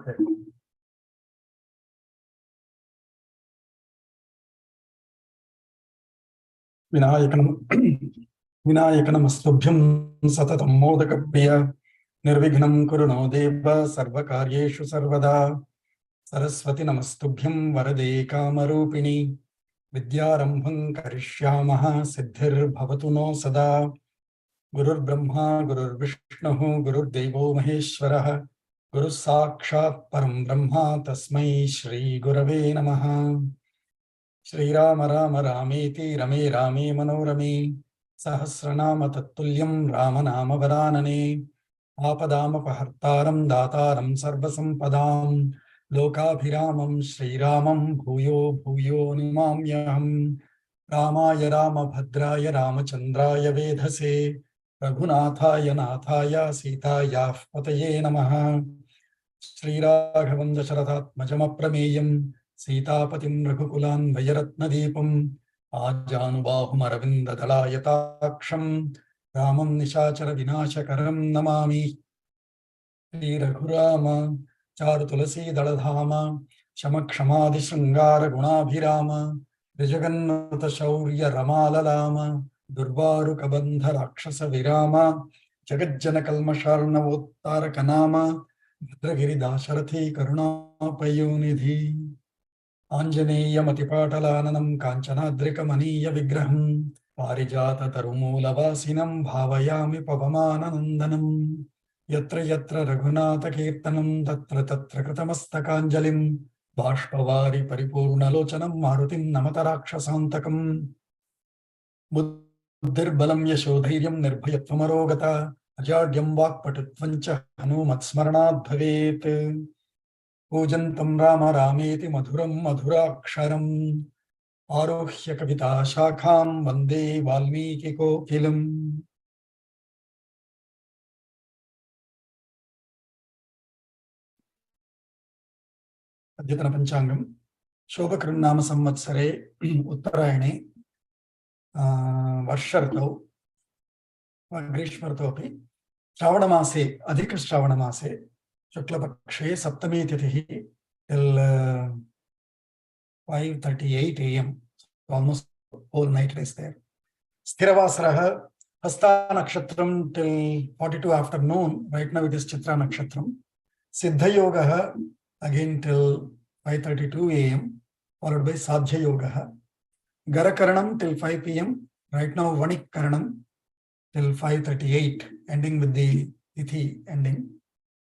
Okay. Vinayakanamastubhyam satatam modakappriya nirvignam kuru no deva sarvakaryeshu sarvada saraswati namastubhyam varade kamarupini vidyarambham karishyamaha siddhir bhavatu no sada gurur brahma gurur vishnuhu gurur devo maheshwaraha guru sakshat param brahma tasmai shri gurave namaha. Shri Rama Rama Rameti Rame Rame Manorame Sahasranama Tattulyam Ramanama Varanane Apadama Pahartaram Dataram Sarvasampadam Lokabhiramam Shri Ramam Bhuyo Bhuyo Nimamyaham Ramaya Rama Bhadraya Ramachandraya Vedhase Raghunathaya Nathaya Sitaya Pataye Namaha Shri Raghavam Dasharathatmajamapremeyam Sitapatim Raghukulan Vayaratnadipam Ajanubahum Aravinda-dalayataaksham Ramam Nishachara Vinashakaram Namami Shri Raghurama Charu Tulasi Daladhama Shamakshama Shringara Gunabhirama Vijagannata Shaurya Ramalalama Durvaru Kabandha Rakshasa Virama Jagajjana Kalmasharna Vottarakanama Bhadragiri Dasharathi Karunapayunidhi Anjaneyamatipatalananam Kanchanadrikamaniya Vigraham Parijata Tarumulavasinam Bhavayami Pavamananandanam Yatra Yatra Raghunatha Kirtanam Tatra Tatra Kritamastakanjalim Bashpavari Paripurnalochanam Marutim Namatarakshasantakam Buddhirbalam Yashodhairyam Nirbhayatvamarogata Ajadyam Vakpatutvancha Hanumatsmaranad Bhavet Pujantam Rama Rameti Madhuram Madhuraksharam Aruhya Kavita Shakham Vande Valmiki Kokilam. Adyatana Panchangam Shobhakran Nama Samvatsare Uttarayane Varshartau Grishmartopi Shravanamase Adhika Shravanamase Shuklapakshe Saptami Titihi till 5:38 a.m. Almost whole night it is there. Sthiravasaraha Hasta Nakshatram till 42 afternoon. Right now it is Chitra Nakshatram. Siddha Yogaha again till 5:32 a.m. followed by Sadhya Yogaha. Garakaranam till 5 p.m. Right now Vanik Karanam till 5:38, ending with the Tithi ending,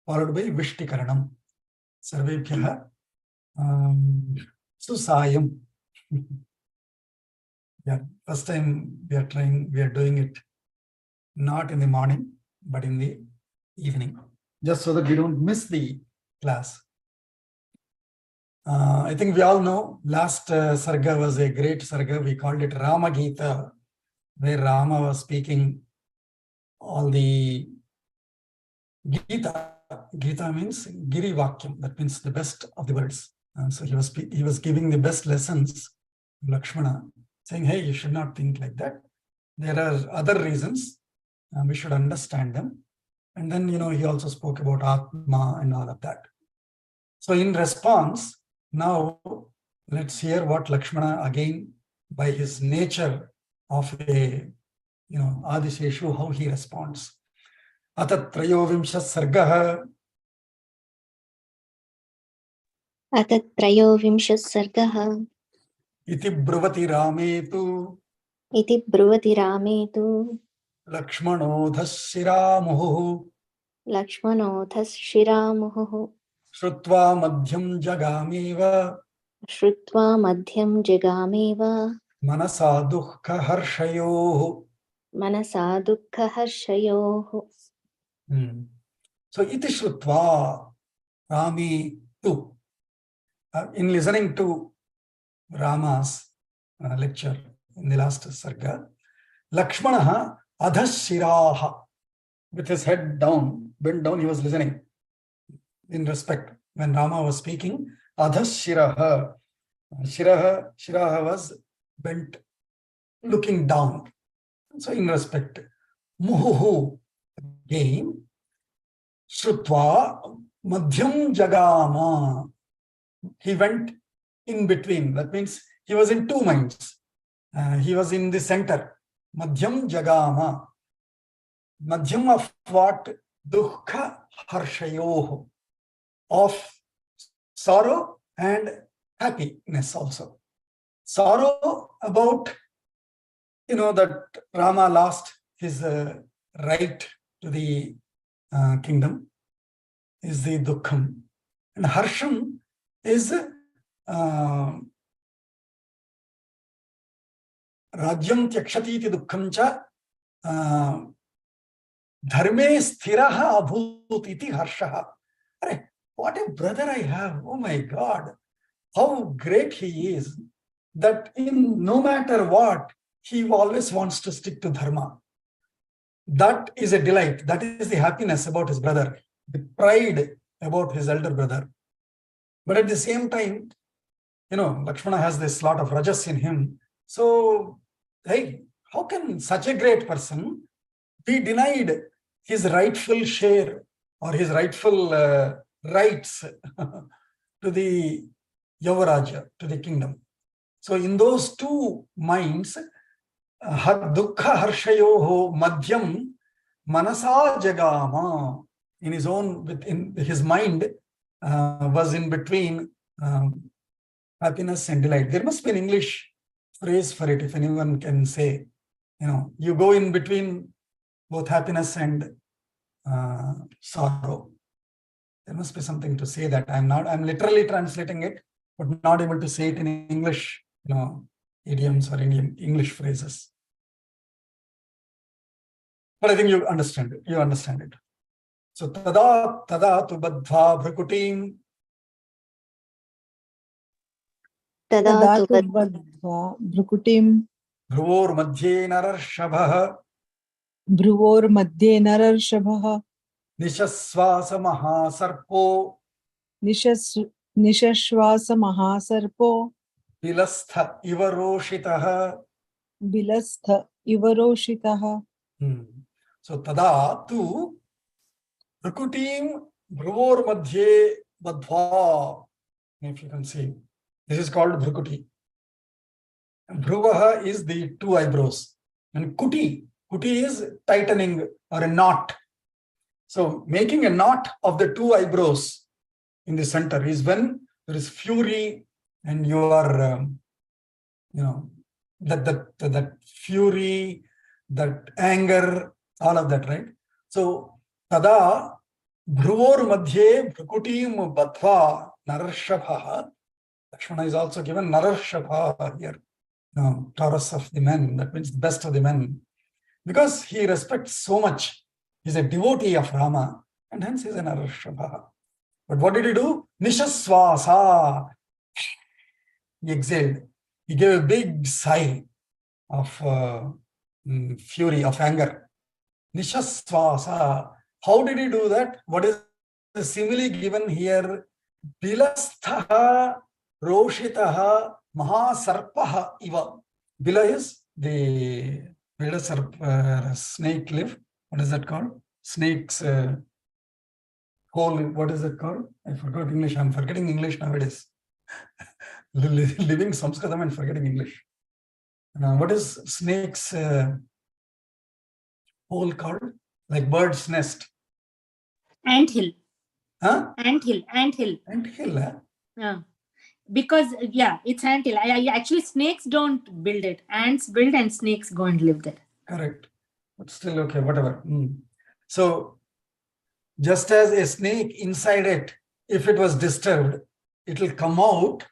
followed by Vishti Karanam. Sarvebhyaha Susayam. Yeah, first time we are doing it not in the morning, but in the evening, just so that we don't miss the class. I think we all know last sarga was a great sarga. We called it Rama Gita, where Rama was speaking all the Gita. Gita means Giri Vakyam, that means the best of the words. So he was giving the best lessons to Lakshmana, saying, hey, you should not think like that. There are other reasons, we should understand them. And then, he also spoke about Atma and all of that. So in response, now let's hear what Lakshmana, again, by his nature of a, Adisheshu, how he responds. Atatrayovimsha sargaha. Atatrayovimsha sargaha. Iti bruvati rametu. Iti bruvati rametu. Lakshmanodhashiramuhu. Lakshmanodhashiramuhu. Shrutva madhyam jagameva. Shrutva madhyam jagameva. Manasa dukkha harshayoh. Manasa dukkha harshayoh. So iti shrutva rami tu. In listening to Rama's lecture in the last sarga, Lakshmana adhashiraha, with his head down, bent down, he was listening in respect. When Rama was speaking, adhashiraha, shiraha was bent, looking down. So in respect. Muhuhu, again, shrutva, Madhyam jagama. He went in between. That means he was in two minds. He was in the center. Madhyam jagama. Madhyam of what? Dukkha harshayoh. Of sorrow and happiness also. Sorrow about, that Rama lost his right to the kingdom is the dukkham. And harsham is Rajyam tyakshati iti dukkham cha dharme sthiraha abhut iti harshaha. What a brother I have. Oh my God. How great he is. That in no matter what, he always wants to stick to dharma. That is a delight. That is the happiness about his brother. The pride about his elder brother. But at the same time, Lakshmana has this lot of rajas in him. So, hey, how can such a great person be denied his rightful share or his rightful rights to the Yavaraja, to the kingdom? So, in those two minds, dukkha harshayoho madhyam manasa jagama, in his own, within his mind, was in between happiness and delight. There must be an English phrase for it, if anyone can say. You go in between both happiness and sorrow. There must be something to say that. I'm literally translating it, but not able to say it in English, idioms or English phrases. But I think you understand it. You understand it. So tada tu badhva bhrukutim. Tada tu badhva bhrukutim. Bhruvor madhye nararshabha. Bhruvor madhye nararshabha. Nishasvasa mahasarpo. Nishashvasa mahasarpo. Bilastha ivaroshitaha. Bilastha ivaroshitaha. So tada tu bhrukutim bhruvor madhye badhva. If you can see, this is called bhrukuti. Bhruvaha is the two eyebrows, and kuti is tightening or a knot. So making a knot of the two eyebrows in the center is when there is fury and you are, that fury, that anger, all of that, right? So tada bhruvor madhye bhrukutim badhva nararshabha. Lakshmana is also given nararshabha here. Taurus of the men, that means the best of the men. Because he respects so much. He's a devotee of Rama, and hence he's an nararshabha. But what did he do? Nishasvasa. He exhaled. He gave a big sigh of fury, of anger. Nishasvasa. How did he do that? What is the simile given here? Bilasthaha roshitaha mahasarpaha iva. Bila is where does snake live? What is that called? Snake's hole. What is it called? I forgot English. I'm forgetting English nowadays. Living Sanskritam and forgetting English. What is snake's hole called? Like bird's nest. Anthill. Huh? Anthill. Anthill, huh? Yeah. Because, it's anthill. Actually, snakes don't build it. Ants build and snakes go and live there. Correct. But still, okay, whatever. So, just as a snake inside it, if it was disturbed, it will come out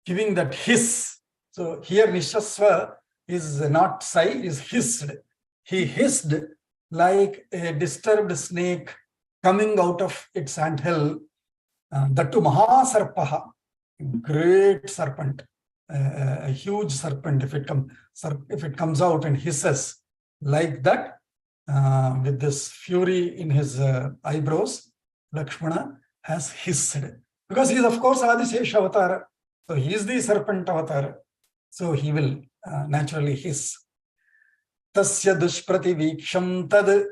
giving that hiss. So here Nishasva is not sigh, is hissed. He hissed like a disturbed snake coming out of its anthill. That to Mahasarpaha, great serpent, a huge serpent. If it comes out and hisses like that, with this fury in his eyebrows, Lakshmana has hissed. Because he is, of course, Adisesha avatar. So he is the serpent avatar. So he will naturally hiss. Tasya dushprati viksham tad.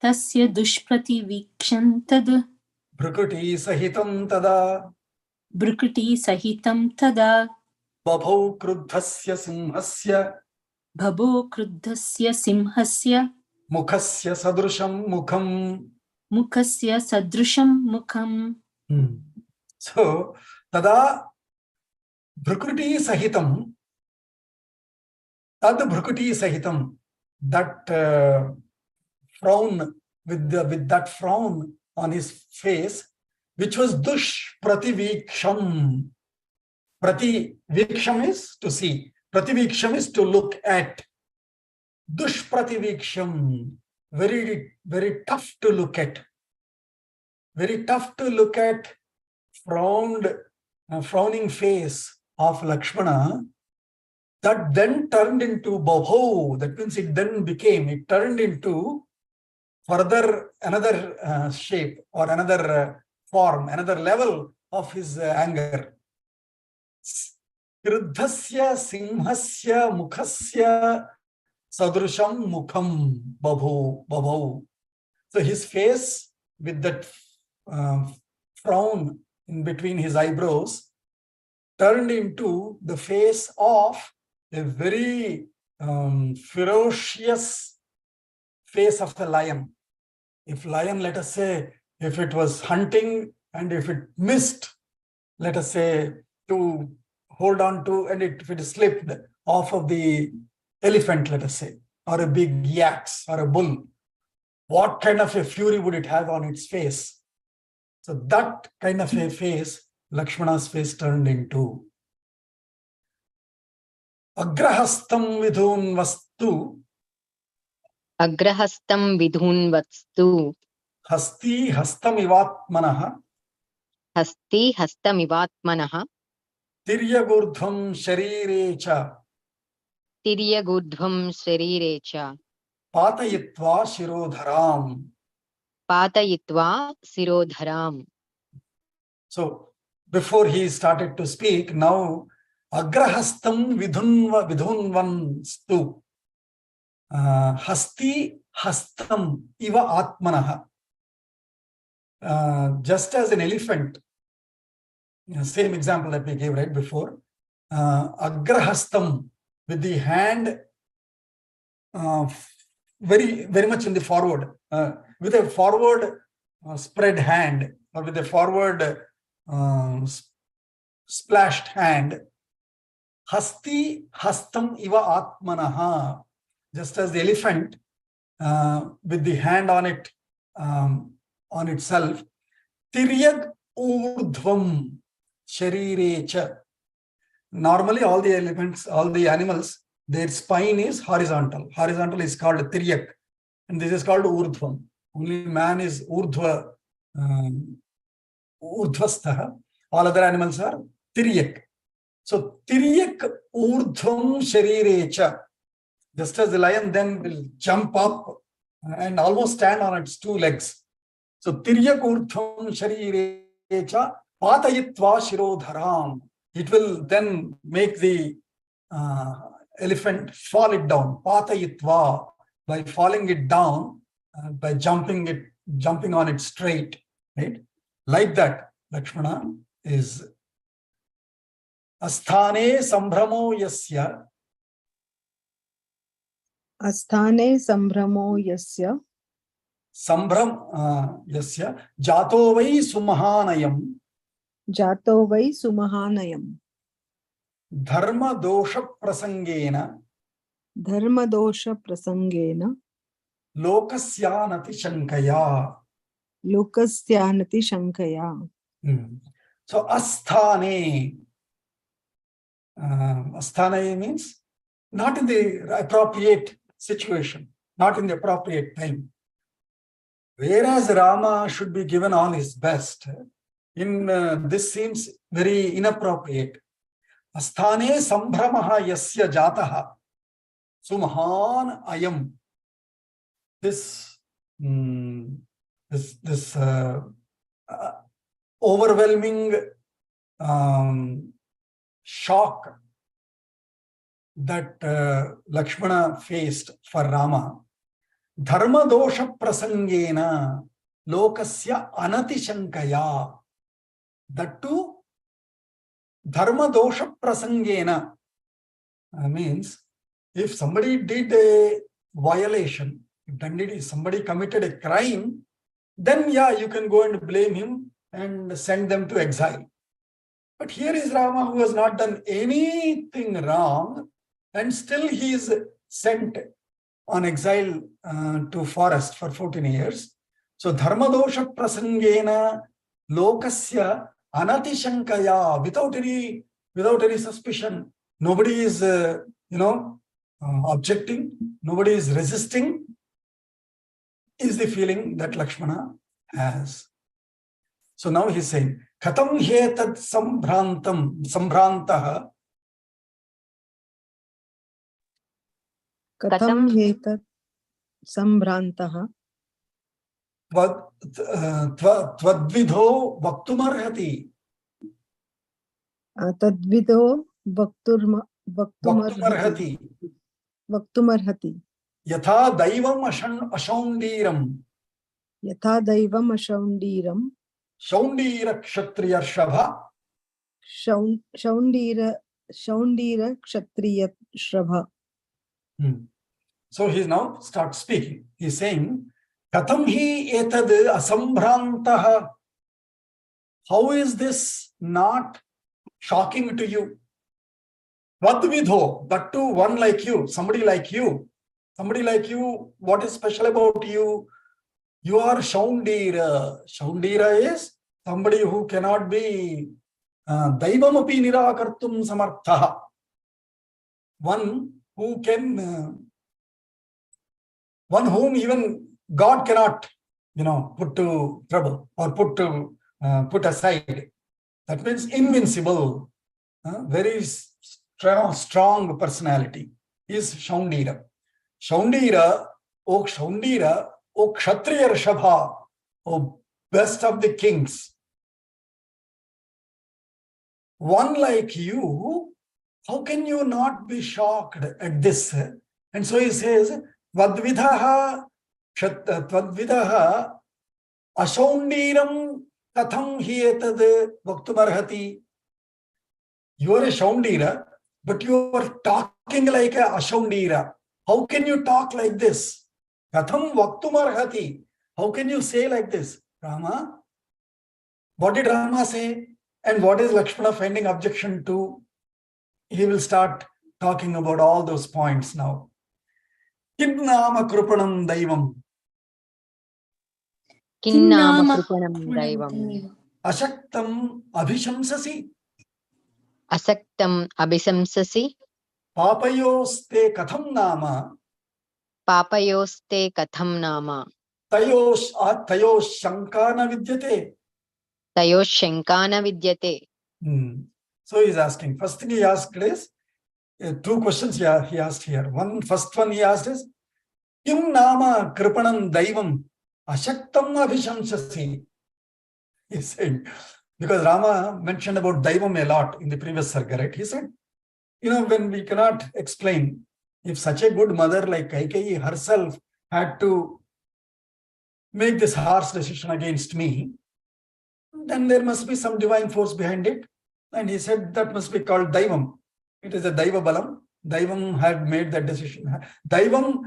Tasya dushprati viksham tad. Bhrukuti sahitam tada Brukati sahitam tada babhau kruddhasya simhasya bhabo kruddhasya simhasya mukhasya sadrusham mukham. mukhasya sadrusham mukham. So, tada Bhrukuti sahitam, tad Bhrukuti sahitam, that frown, with that frown on his face, which was dushprativiksham. Prativiksham is to see. Prativiksham is to look at. Dushprativiksham, very, very tough to look at. Very tough to look at, frowning face of Lakshmana, that then turned into Babhau. That means it turned into further another shape or another form, another level of his anger. Kriddhasya simhasya mukhasya sadrusham mukham babhau. So his face with that frown in between his eyebrows turned into the face of a very ferocious face of a lion. If lion, let us say, if it was hunting and if it missed, let us say, to hold on to, and if it slipped off of the elephant, let us say, or a big yak or a bull, what kind of a fury would it have on its face? So that kind of a face, Lakshmana's face turned into. Agrahastam vidhun vastu. Agrahastam vidhun vastu. Hasti hastamivatmanaha. Hasti hastamivatmanaha. Tiryagurdhvam sharirecha. Tiryagurdhvam sharirecha. Patayitva shirodharam. Patayitva sirodharam. So before he started to speak, now agrahastam vidhunvan stu. Hasti hastam iva atmanaha. Just as an elephant, same example that we gave right before, agrahastam, with the hand very, very much in the forward, with a forward spread hand, or with a forward splashed hand. Hasti hastam iva atmanaha, just as the elephant with the hand on it, on itself. Tiryag urdhvam sharirecha. Normally all the elephants, all the animals, their spine is horizontal. Horizontal is called tiryak, and this is called urdhvam. Only man is urdhvastha. All other animals are tiryak. So tiryak urdhvam sharirecha. Just as the lion then will jump up and almost stand on its two legs. So tiryak urdhvam sharirecha patayitva shirodharam. It will then make the elephant fall it down. Patayitva, by falling it down, by jumping on it straight, right? Like that, Lakshmana is asthane sambhramo yasya. Asthane sambhramo yasya. Sambhram yasya jato vai sumahanayam. Jato vai sumahanayam. Dharma dosha prasangena. Dharma dosha prasangena. Lokasyanati shankaya. Lokasyanati shankaya. So asthane. Asthane means not in the appropriate situation, not in the appropriate time. Whereas Rama should be given all his best, in this seems very inappropriate. Asthane sambhramaha yasya jataha sumahan ayam. This overwhelming shock that Lakshmana faced for Rama. Dharma dosha prasangena. lokasya anatishankaya. That too, dharma dosha prasangena. Means, if somebody did a violation, if somebody committed a crime, then yeah, you can go and blame him and send them to exile. But here is Rama, who has not done anything wrong, and still he is sent on exile to forest for 14 years. So dharma dosha prasangena lokasya anatishankaya, without any suspicion. Nobody is objecting, nobody is resisting, is the feeling that Lakshmana has. So now he's saying, Katam hetad sambhrantaha. Katam hetat sambhrantaha. Tvadvidho vaktumarhati. Tadvido vaktumarhati. Yatha daivam ashaundiram. Yatha daivam ashaundiram. Shaundira kshatriya shabha. Shaundira kshatriya shabha. So he now starts speaking. He's saying, Katam hi etad asambhrantaha. How is this not shocking to you? Vadvidho, that too one like you, somebody like you. Somebody like you, what is special about you? You are Shaundira. Shaundira is somebody who cannot be daivam api nirakartum samartha. One who can, one whom even God cannot, put to trouble or put aside. That means invincible, very strong personality is Shaundira. Shaundira, O Kshatriya Rishabha, O best of the kings. One like you, how can you not be shocked at this? And so he says, Vadvidaha ashaundiram katham hietad vaktumarhati. You are a Shaundira, but you are talking like a Ashaundira. How can you talk like this? Katham vaktumarhati. How can you say like this? Rama, what did Rama say? And what is Lakshmana finding objection to? He will start talking about all those points now. Kinnama krupanam daivam. Kinnama krupanam daivam. Ashaktam abhishamsasi. Asaktam abhisamsasi. Papayoste katham nama. Papayoste katham nama. Tayosh shankana vidyate. Tayosh shankana vidyate. So he's asking. First thing he asked is, two questions he asked here. First one he asked is, Kim nama kripanam daivam ashaktam abhishamsasi. He said, because Rama mentioned about daivam a lot in the previous sarga, right? He said, when we cannot explain, if such a good mother like Kaikeyi herself had to make this harsh decision against me, then there must be some divine force behind it. And he said that must be called daivam. It is a daiva balam. Daivam had made that decision. Daivam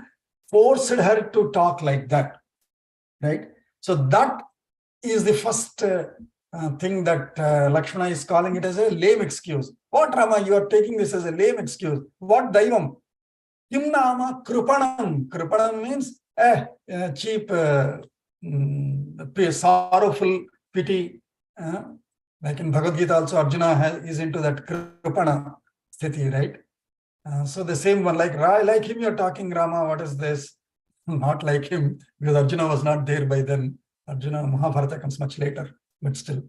forced her to talk like that, right? So that is the first thing that Lakshmana is calling it as a lame excuse. What, Rama, you are taking this as a lame excuse? What daivam? Kim nama krupanam. Krupanam means cheap, sorrowful pity. Like in Bhagavad Gita also, Arjuna is into that krupana sthiti, right? So the same one, like him you're talking, Rama, what is this? Not like him, because Arjuna was not there by then. Arjuna, Mahabharata comes much later, but still,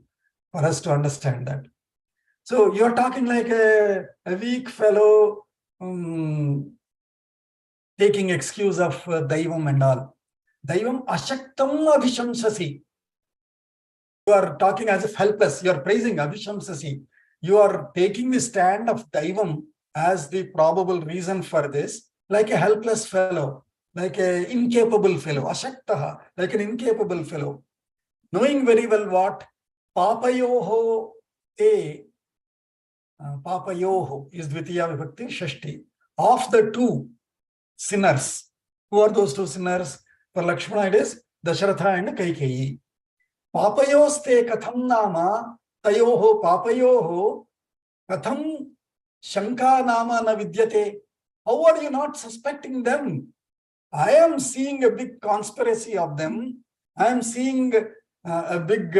for us to understand that. So you're talking like a weak fellow, taking excuse of daivam and all. Daivam ashaktam abhishamsasi. You are talking as if helpless. You are praising abhishamsasi. You are taking the stand of daivam as the probable reason for this, like a helpless fellow, like an incapable fellow. Ashaktaha, like an incapable fellow. knowing very well what papayoho te, papayoho is dvitiya vibhakti shashti, of the two sinners. Who are those two sinners? For Lakshmana it is Dasharatha and Kaikeyi. Papayoste katham nama tayoho papayoho katham shanka nama na vidyate. How are you not suspecting them? I am seeing a big conspiracy of them. I am seeing a big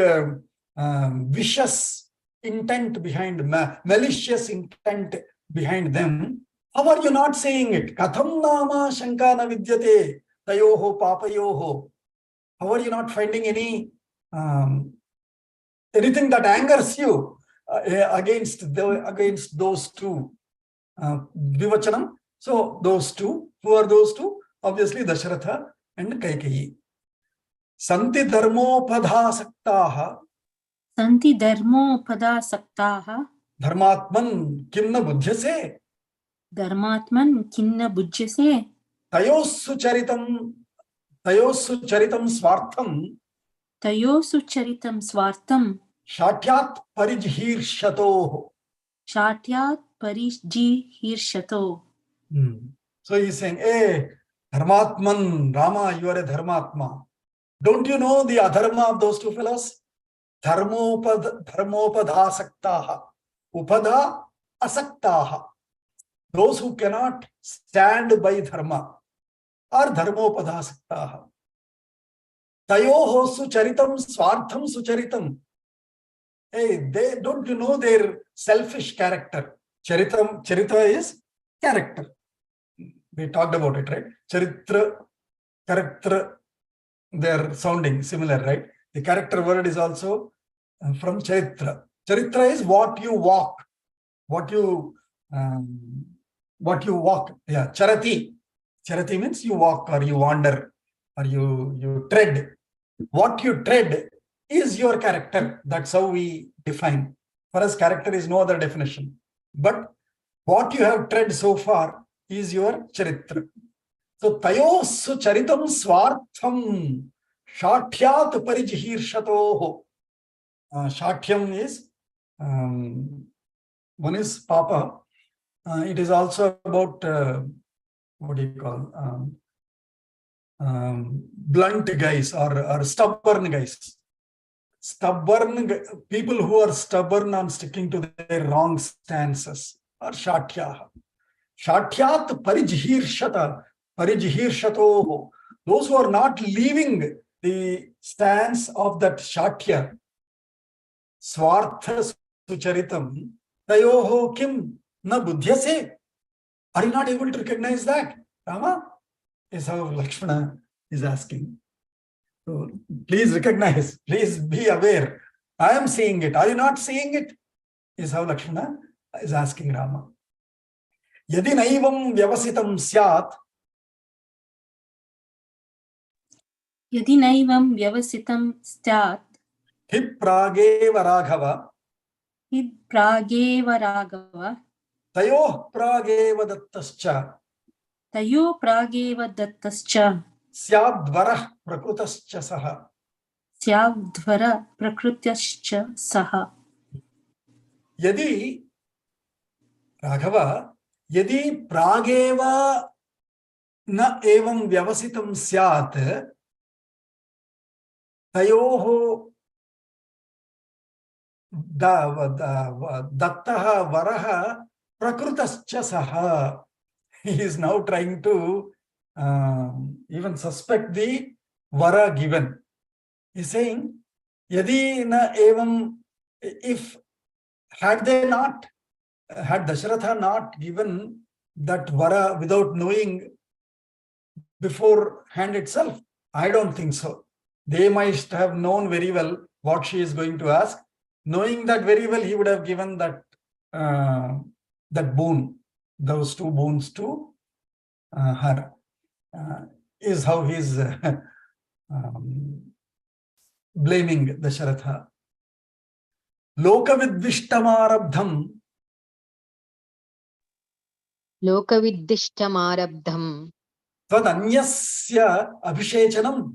vicious intent behind, malicious intent behind them. How are you not saying it? Katham nama shanka na vidyate tayoho papayoho. How are you not finding any anything that angers you against those two? Vivachanam. So those two, who are those two? Obviously Dasharatha and Kaikeyi. Santi dharmo-padhasaktaha. Santi dharmo-padhasaktaha. Dharmatman kimna budhyase. Dharmatman kinna bujyase. Tayosu charitam swartham. Tayosu charitam swartham. Shatyat parijhirshato. Shatyat parijhirshato. So he's saying, hey, Dharmatman, Rama, you are a Dharmatma. Don't you know the adharma of those two fellows? Dharmopadhasaktaha. Upada asaktaha. Those who cannot stand by dharma are dharmopadhasaktaha. Tayoho sucharitam swartham sucharitam. Hey, don't you know their selfish character? Charita is character. We talked about it, right? Charitra, character, they're sounding similar, right? The character word is also from charitra. Charitra is what you walk, what you walk. Yeah, charati. Charati means you walk or you wander or you tread. What you tread is your character. That's how we define. For us, character is no other definition. But what you have tread so far is your charitra. So tayosu charitam swartham shathyat parijhirshato. Shathyam is one is papa. It is also about what do you call blunt guys or stubborn guys. Stubborn people who are stubborn on sticking to their wrong stances are shatyaha. Shatyat parijhirshato. Those who are not leaving the stance of that shatya. Swartha sucharitam tayoho kim na budhyase. Are you not able to recognize that? Rama? Is how Lakshmana is asking. So please recognize, please be aware. I am seeing it. Are you not seeing it? Is how Lakshmana is asking Rama. Yadi naivam vyavasitam syat. Yadi naivam vyavasitam syat. Hi prageva raghava. Hi prageva raghava. Tayoh prageva dattascha. Tayo prageva dattascha. Syadvarah prakrutascha saha. Syadvara prakrutascha saha. Yadi Raghava, yadi prageva na evam vyavasitam syat tayoho dattaha varaha prakrutascha saha. He is now trying to even suspect the vara given. He is saying, yadi na evam, if had Dasharatha not given that vara without knowing beforehand itself? I don't think so. They might have known very well what she is going to ask. Knowing that very well, he would have given that boon, those two boons to her. Is how he is blaming Dasharatha. Lokavidvishtamarabdham. Lokaviddishtamarabdham. Tadanyasya abhishechanam.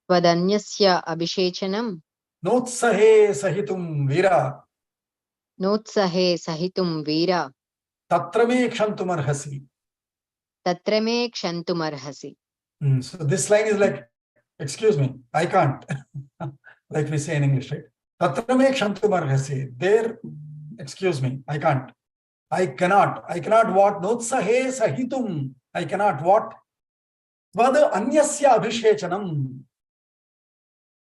Tvadanyasya abhishechanam Notsahe sahitum vira notsahe sahitum veera tatrame kshantumarhasi. tatrame kshantumarhasi. So this line is like, excuse me, I can't. Like we say in English, right? Tatrame kshantumarhasi. There, excuse me, I can't. I cannot what? Notsahe sahitum. I cannot what? Vada anyasya abhishechanam.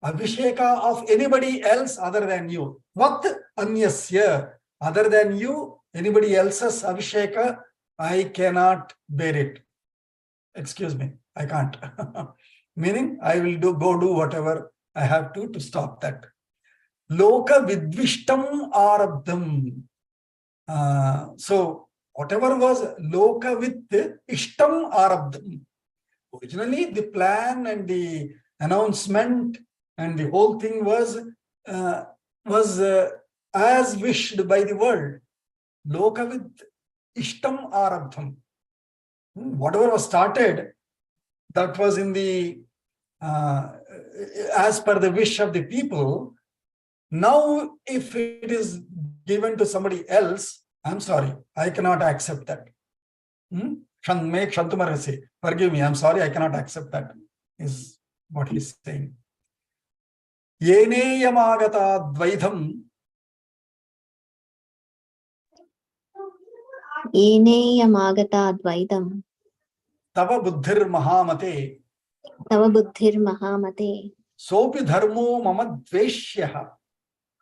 Abhisheka of anybody else other than you. What anyasya? Other than you, anybody else's abhisheka, I cannot bear it. Excuse me, I can't. Meaning, I will go do whatever I have to stop that. Loka vidvishtam arabdham. So, whatever was loka with ishtam arabdham. Originally, the plan and the announcement and the whole thing was as wished by the world. Loka with ishtam arabdham. Whatever was started, that was in the as per the wish of the people. Now, if it is given to somebody else, I'm sorry, I cannot accept that. Forgive me, I'm sorry, I cannot accept that, is what he's saying. Yeneyamagata dvaitham Yeneyamagata dvaitam tava buddhir mahamate tava buddhir mahamate sopi dharmo mama dveshyaha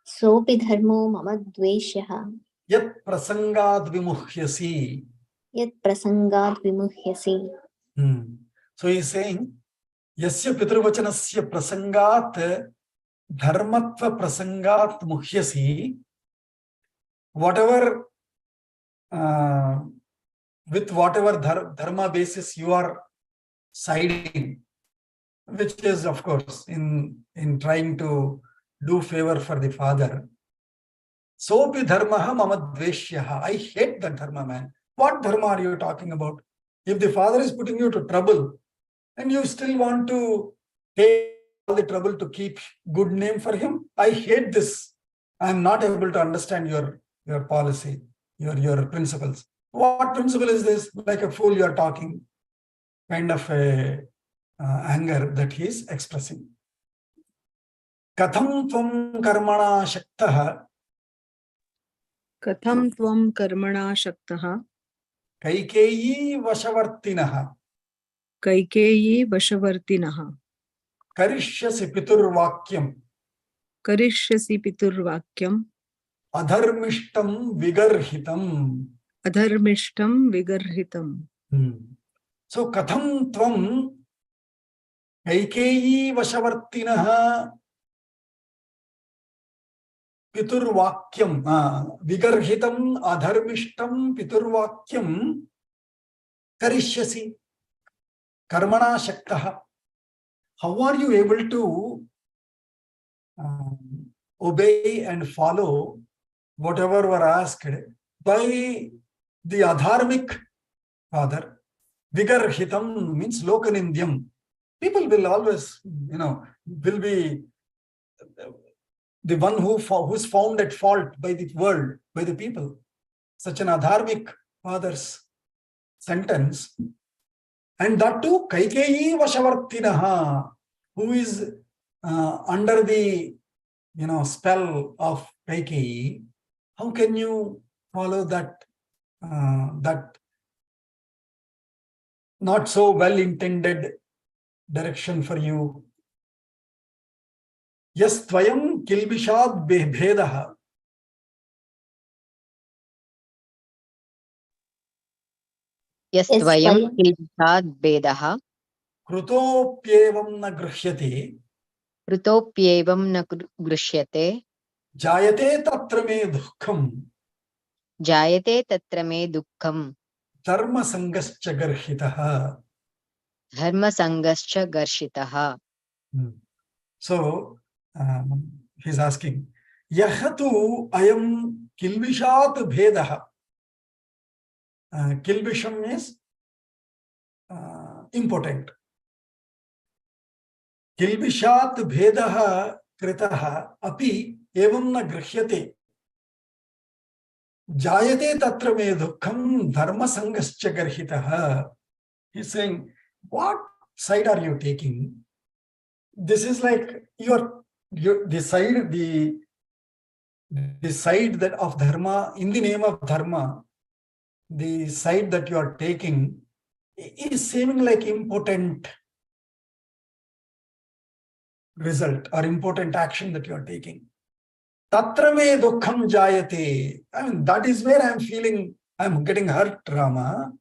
sopi dharmo mama dveshyaha yat prasangad vimuhyasi. yat prasangad vimuhyasi. So he's saying, yasya pitruvachanasya prasangat dharmatva prasangat muhyasi. Whatever, with whatever dharma basis you are siding, which is, of course, in trying to do favor for the father. Sopi dharmaha mama dveshyaha. I hate that dharma, man. What dharma are you talking about? If the father is putting you to trouble and you still want to take all the trouble to keep good name for him, I hate this. I am not able to understand your policy, your principles. What principle is this? Like a fool you are talking, kind of a anger that he is expressing. Katham tvam karmana shaktaha Katham tvam karmana shaktaha kaikeyi vashavartinaha kaikeyi vashavartinaha karishyasi piturvakyam karishyasi piturvakyam adharmishtam vigarhitam. adharmishtam vigarhitam. So katham tvam kaikeyi vashavartinaha piturvakyam vigarhitam adharmishtam piturvakyam karishyasi karmana shaktaha. How are you able to obey and follow whatever were asked by the adharmic father? Vigarhitam means lokanindhyam. People will always, will be the one who's found at fault by the world, by the people. Such an adharmic father's sentence. And that too, kaikeyi vashavartinaha, who is under the spell of Kaikeyi. How can you follow that not so well intended direction for you? Yas tvayam kilbishad bhedaha Yastvayam kilbishad bedaha krutopyevam na grhyate krutopyevam na grishyate jayate tatra me dukkham jayate tatra me dukkham dharma-samsthApana garhitaha. dharma-samsthApana garshitaha. So he's asking, yahatu ayam kilvishat bhedaha. Kilvisham is impotent. kilvishat bhedah kritah api evam na grihyate. Jayate tatra me dukkham dharma-samsthApana garhitah. He's saying, what side are you taking? This is like your the side that of dharma, in the name of dharma, the side that you are taking is seeming like important result or important action that you are taking. Tatra me dukkham jayate. I mean, that is where I am feeling I am getting hurt, Rama.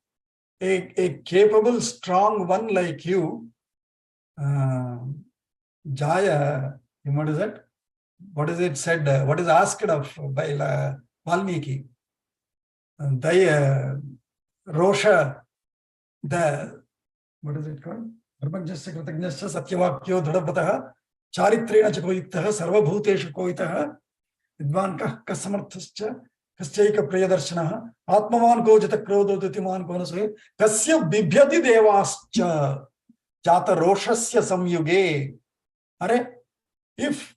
A capable, strong one like you, Jaya, what is it? What is it said? What is asked of by Valmiki? Rosha, what is it called? Dharmajnasya kritajnasya satyavakyo dhadabhatah charitrena chakoyuktah sarvabhuteshu koyitah vidvan kasamarthascha kaschaika priyadarshanaha atmavan ko jata krodho dutiman ko nasve kasya bibhyati devascha jata roshasya samyuge. Are, if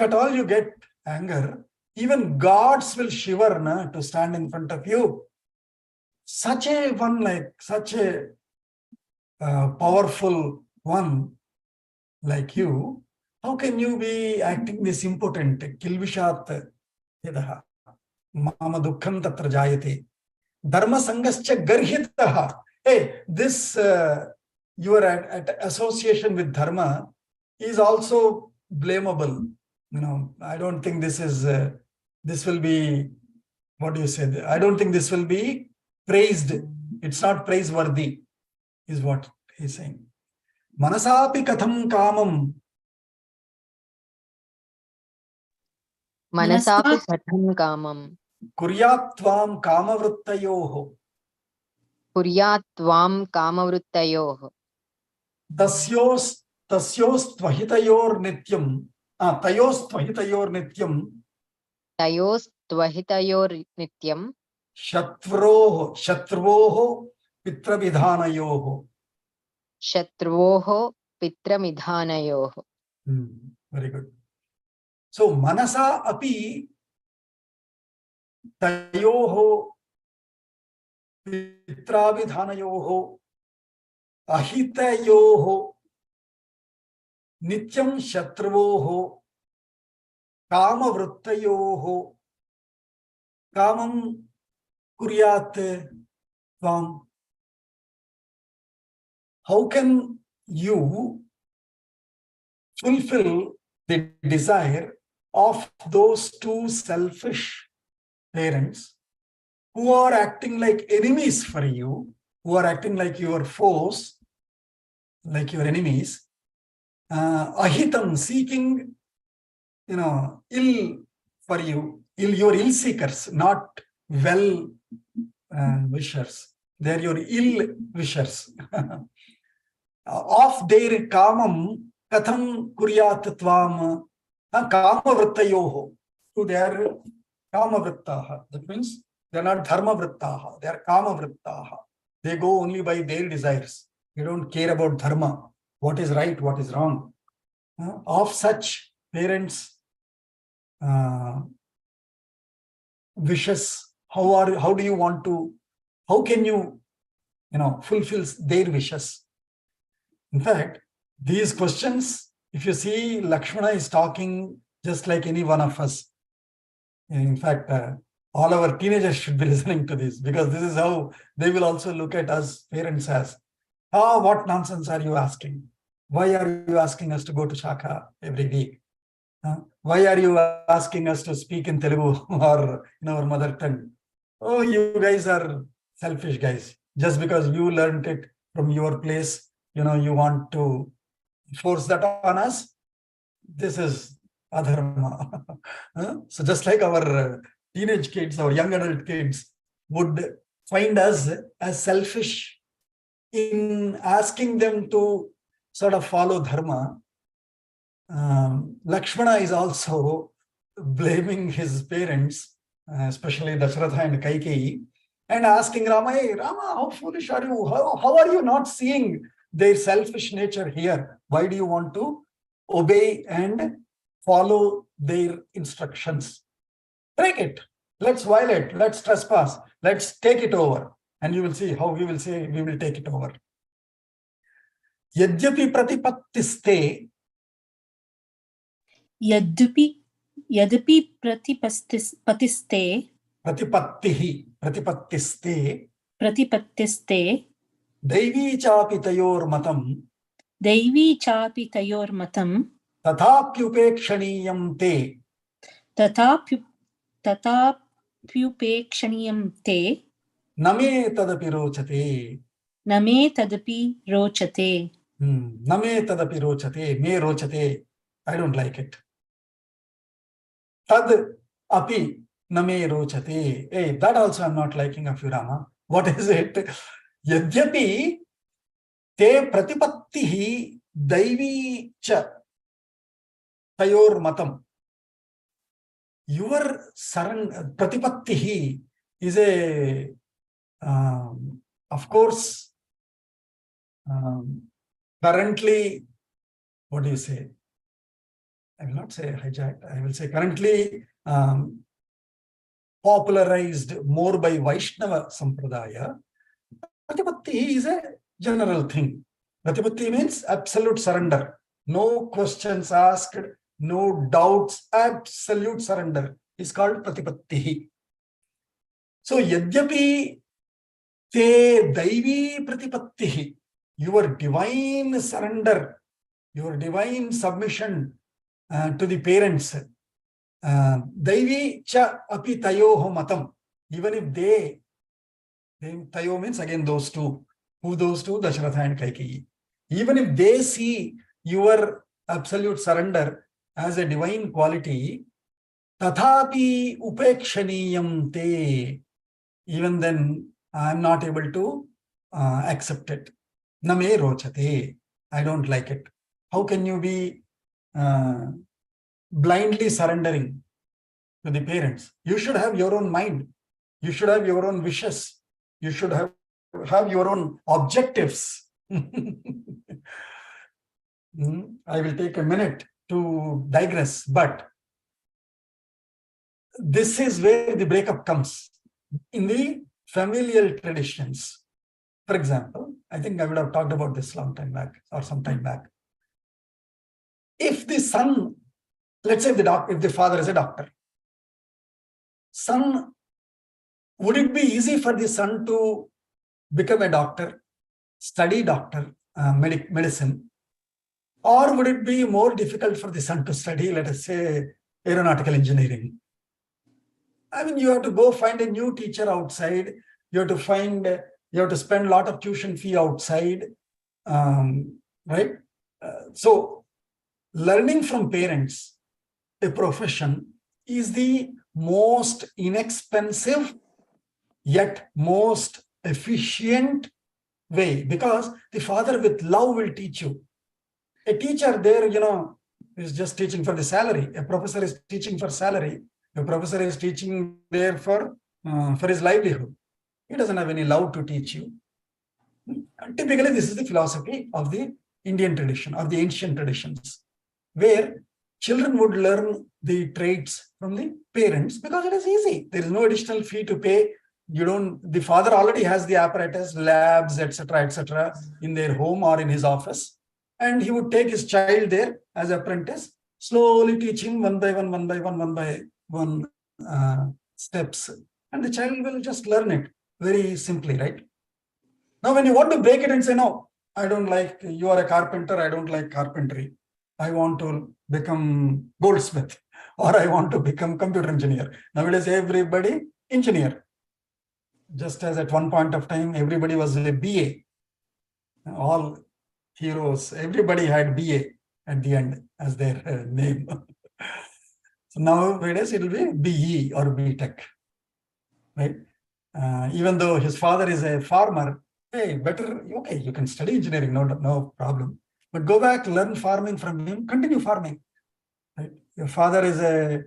at all you get anger, even gods will shiver to stand in front of you. Such a one, like such a powerful one like you, how can you be acting this impotent? Kilvishat yadaha mama dukkham tatra jayate dharma-samsthApana garhitah. Hey, this your association with dharma is also blamable. I don't think this is this will be, what do you say? I don't think this will be praised. It's not praiseworthy, is what he's saying. Manasapi katham kamam. Manasapi katham kamam. Kuryat tvam kamavruttayoho. Kuryat tvam kamavruttayoh. Tasyos tvahitayor nityam. Tayos tvahitayor nityam. Tayos tvahitayor nityam. Shatruvoho pitravidhanayoho. Shatruvoh pitramidhanayoh. Very good. So manasa api tayoho pitravidhanayoho ahitayoho nityam shatruvoho kamavruttayoho kamam kuryat tvam. How can you fulfill the desire of those two selfish parents who are acting like enemies for you, who are acting like your foes, like your enemies, ahitam, seeking, ill for you, your ill seekers, not well wishers. They are your ill wishers. Of their kamam, katham kuryat tvam kamavruttayoho. So they are kamavruttaha. That means they are not dharma-vrittaha. They are kamavruttaha. They go only by their desires. They don't care about dharma, what is right, what is wrong. Of such parents' wishes, how do you want to, how can you, fulfill their wishes? In fact, these questions, if you see, LakshmaNa is talking just like any one of us. In fact, all our teenagers should be listening to this, because this is how they will also look at us parents as, what nonsense are you asking? Why are you asking us to go to Shaka every week? Why are you asking us to speak in Telugu or in our mother tongue? Oh, you guys are selfish guys. Just because you learned it from your place, you want to force that on us. This is adharma. So just like our teenage kids, our young adult kids would find us as selfish in asking them to sort of follow dharma, LakshmaNa is also blaming his parents, especially Dasharatha and Kaikeyi, and asking Rama, hey, Rama, how foolish are you? How are you not seeing their selfish nature here? Why do you want to obey and follow their instructions? Break it. Let's violate. Let's trespass. Let's take it over. And you will see how we will say we will take it over. Yadyapi pratipattiste. Yadapi pratipatiste. Pratipattiste. Daivi chapi tayor matam. Daivi chapi tayor matam. Tathapyupekshaniyam te. Tatapyupekshaniyam te. Name tadapi rochate. Name tadapi rochate. Name tadapi rochate. Me rochate. I don't like it. Tad api name rochate. Hey, that also I'm not liking of you, Rama. What is it? Yadyapi te pratipattihi daivi cha tayor matam. Your pratipattihi is a, of course, currently, what do you say? I will not say hijacked. I will say currently popularized more by Vaishnava Sampradaya. Pratipatti is a general thing. Pratipatti means absolute surrender. No questions asked, no doubts, absolute surrender is called Pratipatti. So, Yadyapi te daivi Pratipatti, your divine surrender, your divine submission to the parents, daivi cha api tayoho matam, even if they tayo means again those two. Who those two? Dasharatha and Kaikeyi. Even if they see your absolute surrender as a divine quality, tathapi upekshaniyam te, even then I am not able to accept it. Name rochate. I don't like it. How can you be blindly surrendering to the parents? You should have your own mind. You should have your own wishes. You should have your own objectives. I will take a minute to digress, but this is where the breakup comes. In the familial traditions, for example, I think I would have talked about this long time back or some time back. If the son, let's say if the father is a doctor, son, would it be easy for the son to become a doctor, study medicine, or would it be more difficult for the son to study, let us say, aeronautical engineering? I mean, you have to go find a new teacher outside. You have to spend a lot of tuition fee outside, right? So learning from parents, a profession, is the most inexpensive yet most efficient way, because the father with love will teach you. A teacher there, is just teaching for the salary. A professor is teaching for salary. A professor is teaching there for his livelihood. He doesn't have any love to teach you. Typically, this is the philosophy of the Indian tradition or the ancient traditions, where children would learn the traits from the parents because it is easy. There is no additional fee to pay. The father already has the apparatus, labs, etc., in their home or in his office. And he would take his child there as apprentice, slowly teach him one by one steps. And the child will just learn it very simply, right? Now, when you want to break it and say, no, I don't like, you are a carpenter, I don't like carpentry. I want to become goldsmith, or I want to become computer engineer. Nowadays, everybody engineer. Just as at one point of time, everybody was a BA. All heroes, everybody had BA at the end as their name. So nowadays, it will be BE or BTech, right? Even though his father is a farmer, hey, better, okay, you can study engineering, no problem. But go back, learn farming from him, continue farming. Right? Your father is a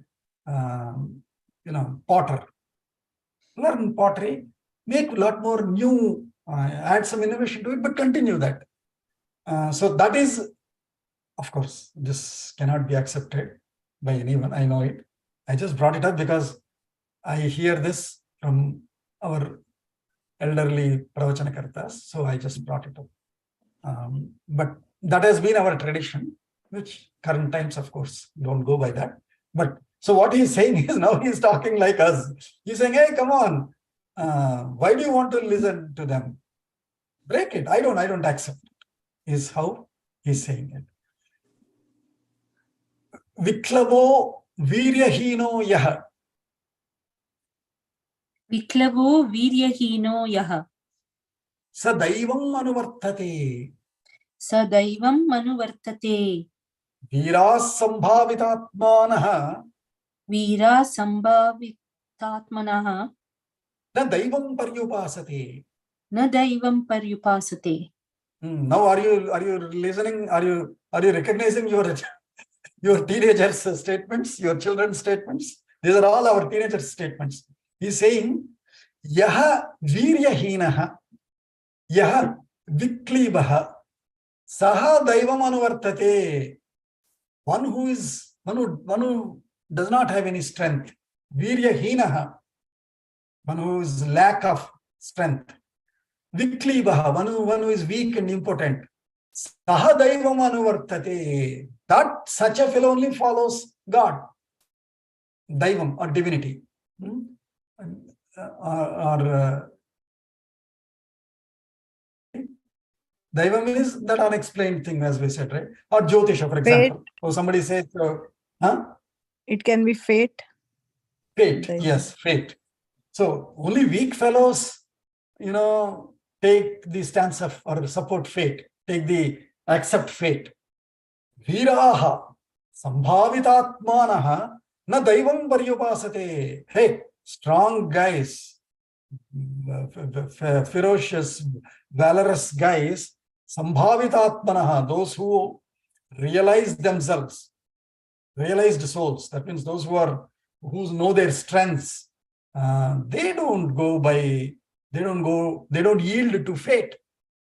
potter. Learn pottery, make a lot more new, add some innovation to it, but continue that. So that is, of course, this cannot be accepted by anyone. I know it. I just brought it up because I hear this from our elderly pravachanakartas. So I just brought it up. But that has been our tradition, which current times, of course, don't go by that. But so what he's saying is now he's talking like us. He's saying, hey, come on. Why do you want to listen to them? Break it. I don't accept it, is how he's saying it. Viklavo viryahino yaha. Viklavo viryahino yaha. Sa daivam anuvartate. Sa daivam anuvartate. Veeras sambhavitatmanaha. Veera sambhavitatmanaha. Na daivam paryupasate. Na daivam paryupasate. Now are you listening? Are you recognizing your teenagers' statements, your children's statements? These are all our teenagers' statements. He's saying, yaha viryahinaha, yaha viklibaha, saha daivam anuvartate. One who does not have any strength, viryahinaha, one who is lack of strength. Viklibaha, one who is weak and impotent. Saha daivam anuvartate. That such a fellow only follows God. Daivam or divinity. Daivam is that unexplained thing, as we said, right? Or Jyotisha, for example. Or somebody says, It can be fate. Fate, Daivam. yes, fate. So only weak fellows, take the stance of or support fate, accept fate. Veeraha sambhavitatmanaha na daivam paryupasate. Hey, strong guys, ferocious, valorous guys, sambhavitatmanaha, those who realize themselves, realized souls. That means those who know their strengths. They don't yield to fate.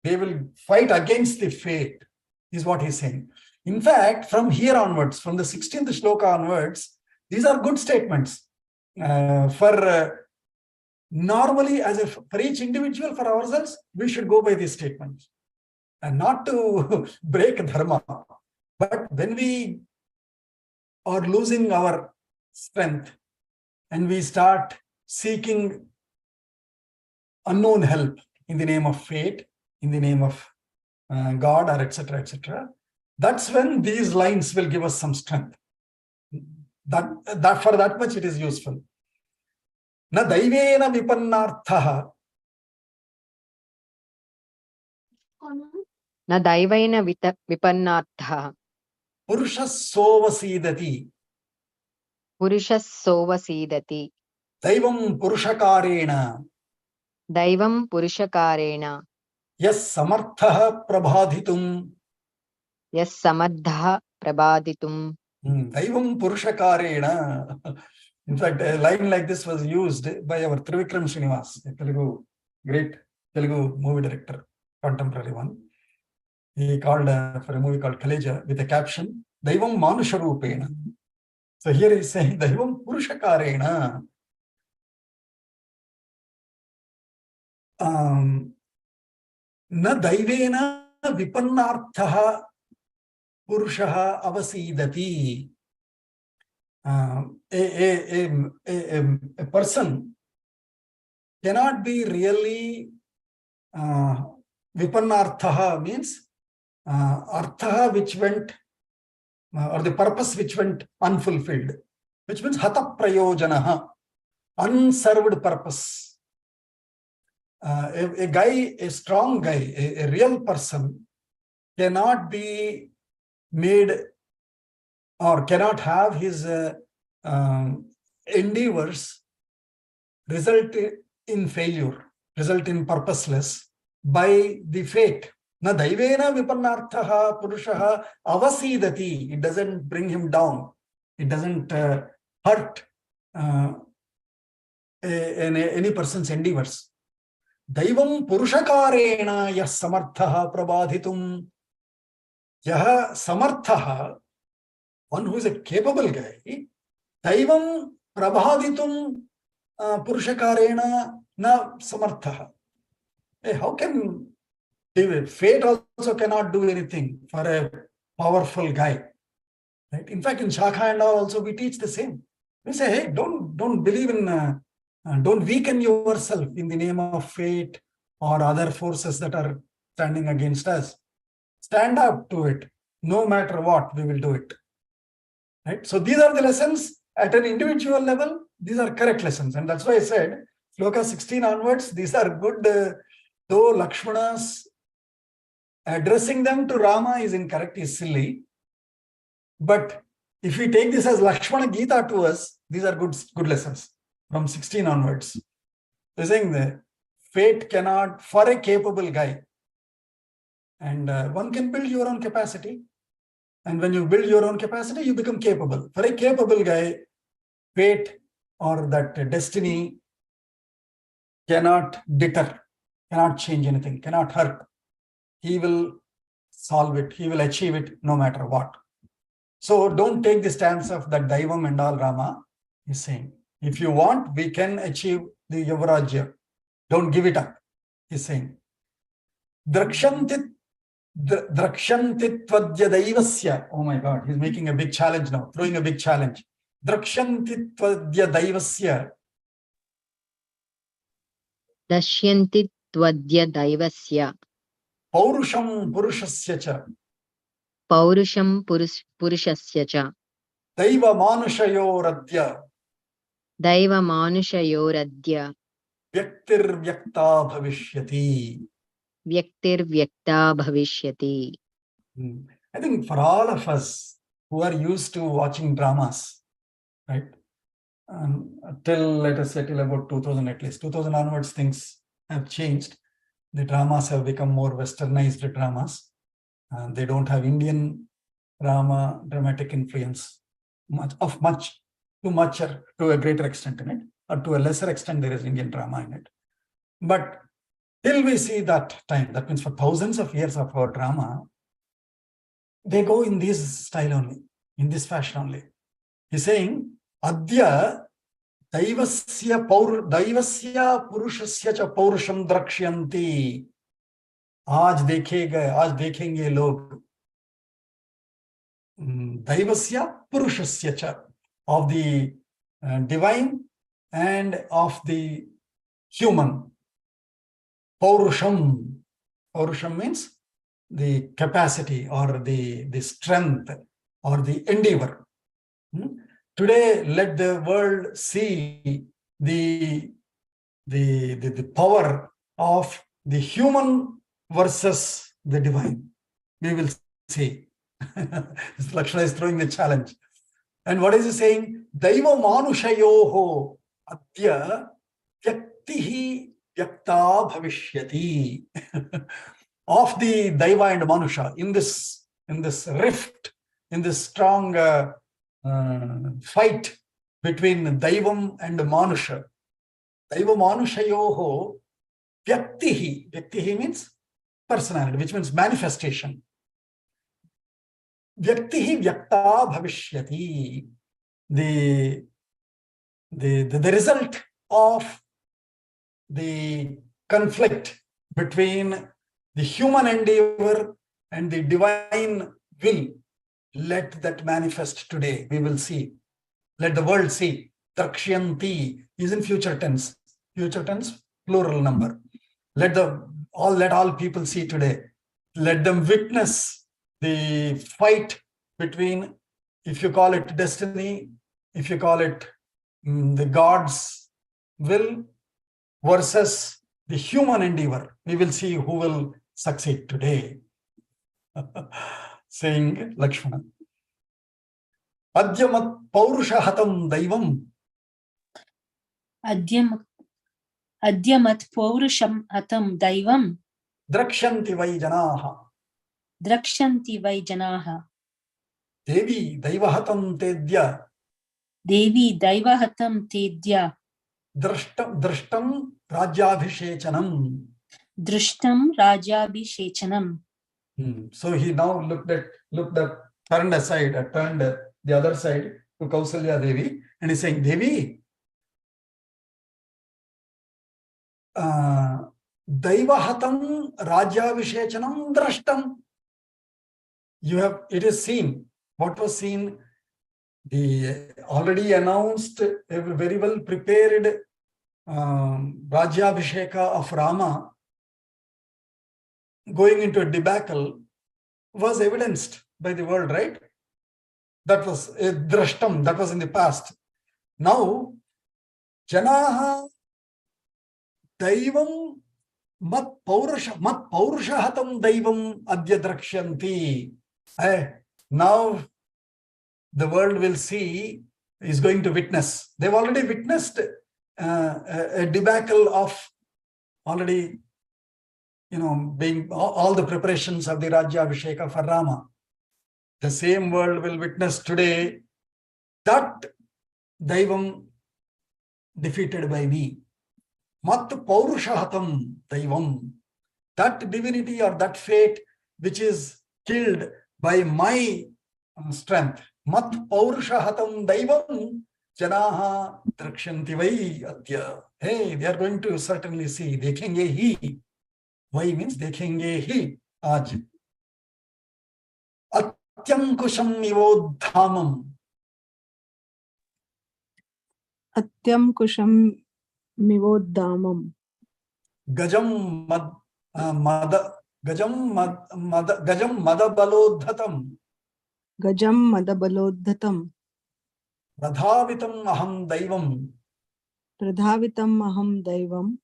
They will fight against the fate, is what he's saying. In fact, from here onwards, from the 16th shloka onwards, these are good statements. Normally, for each individual, for ourselves, we should go by these statements. And not to break dharma. But when we are losing our strength and we start seeking unknown help in the name of fate, in the name of God, or etc., that's when these lines will give us some strength. That for that much it is useful. Na daivena vipannarthaha. Na daivaina vipannarthaha. Purushas sovasidati. Purushas sovasidati. Daivam purushakarena. Daivam purushakarena. Yas samarthaha prabhadhitum. Yas samadha prabhaditum. Daivam purushakarena. In fact, a line like this was used by our Trivikram Srinivas, a great Telugu movie director, contemporary one. He called for a movie called Kaleja with a caption, Daivam manusharupena. So here he's saying, Daivam purushakarena. Na daivena vipannarthaha purushaha avasidati. A person cannot be really vipannarthaha means arthaha which went or the purpose which went unfulfilled, which means hata prayojanaha, unserved purpose. A strong guy, a real person cannot be made or cannot have his endeavors result in failure, result in purposeless by the fate. Na daivena vipannarthaha purushaha avasidati. It doesn't bring him down. It doesn't hurt any person's endeavors. Daivam purushakarena yas samarthaha prabhadhitum. Yaha samarthaha, one who is a capable guy, daivam prabhaditum purushakarena na samarthaha. Hey, how can fate also cannot do anything for a powerful guy? Right? In fact, in Shakha and all also we teach the same. We say, hey, don't believe in, don't weaken yourself in the name of fate or other forces that are standing against us. Stand up to it. No matter what, we will do it. Right? So these are the lessons at an individual level. These are correct lessons. And that's why I said, Shloka 16 onwards, these are good, though Lakshmana's addressing them to Rama is incorrect, is silly. But if we take this as Lakshmana Gita to us, these are good lessons from 16 onwards. They're saying that fate cannot, for a capable guy, and one can build your own capacity. And when you build your own capacity, you become capable. For a capable guy, fate or that destiny cannot deter, cannot change anything, cannot hurt. He will solve it, he will achieve it no matter what. So don't take the stance of that daivam and all. Rama is saying, if you want, we can achieve the Yavarajya. Don't give it up, he's saying. Drakshantit tvadya. Oh my God, he's making a big challenge now, throwing a big challenge. Drakshantit tvadya daivasya. Dashyanti tvadya daivasya. Paurusham purushasya cha. Paurusham purushasya cha. Daiva-manushayoradya. Daivam-manushayoradya. Vyaktir-vyakta bhavishyati. Vyaktir-vyakta bhavishyati. I think for all of us who are used to watching dramas, right? Till, let us say, till about 2000 at least. 2000 onwards, things have changed. The dramas have become more westernized dramas. They don't have Indian drama, dramatic influence to a greater extent in it, or to a lesser extent there is Indian drama in it. But till we see that time, that means for thousands of years of our drama, they go in this style only, in this fashion only. He's saying, Adya daivasya purushasya cha paurusham drakshyanti. आज देखेंगे लोग daivasya purushasya cha, of the divine and of the human. Paurusham. Paurusham means the capacity or the strength or the endeavor. Today, let the world see the power of the human versus the divine. We will see. Lakshmana is throwing the challenge. And what is he saying? Daiva-manushayoho adya vyaktihi vyakta bhavishyati. Of the Daiva and Manusha, in this rift, in this strong fight between Daivam and Manusha. Daiva-manushayoho vyaktihi. Vyaktihi means personality, which means manifestation. Vyaktihi vyakta bhavishyati. The result of the conflict between the human endeavor and the divine will, let that manifest today. We will see. Let the world see. Drakshyanti is in future tense. Future tense, plural number. Let all people see today. Let them witness the fight between, if you call it destiny, if you call it the God's will versus the human endeavor. We will see who will succeed today. Saying Lakshmana. Adyamat paurushahatam daivam. Adyamat paurusham hatam daivam. Drakshanti vai janaha. Drakshanti vai janaha. Devi daivahatam tedya. Devi daivahatam tedya. Drashtam rajabhishechanam. Drishtam rajabhishechanam. So he now turned aside, turned the other side to Kausalya Devi, and he's saying, Devi, Daivahatam Rajya-abhiShechanam Drashtam. It is seen. What was seen? The already announced, very well prepared Rajya-abhiSheka of Rama going into a debacle was evidenced by the world, right? That was a drashtam, that was in the past. Now, Janaha daivam mat paurushahatam daivam adya drakshanti. Now, the world will see, is going to witness. They've already witnessed a debacle of already, being all the preparations of the Rajya-abhiSheka for Rama. The same world will witness today that daivam defeated by me. Mat paurushahatam daivam. That divinity or that fate which is killed by my strength. Mat paurushahatam daivam janaha drakshanti vai adya. Hey, they are going to certainly see. Dekhenge hi. Vai means dekhenge hi. Aaj. Atyam kusham ivodhamam. Atyam kusham mivodhamam. Gajam madabalodhatam. Gajam madabalodhatam. Pradhavitam aham daivam. Pradhavitam aham daivam.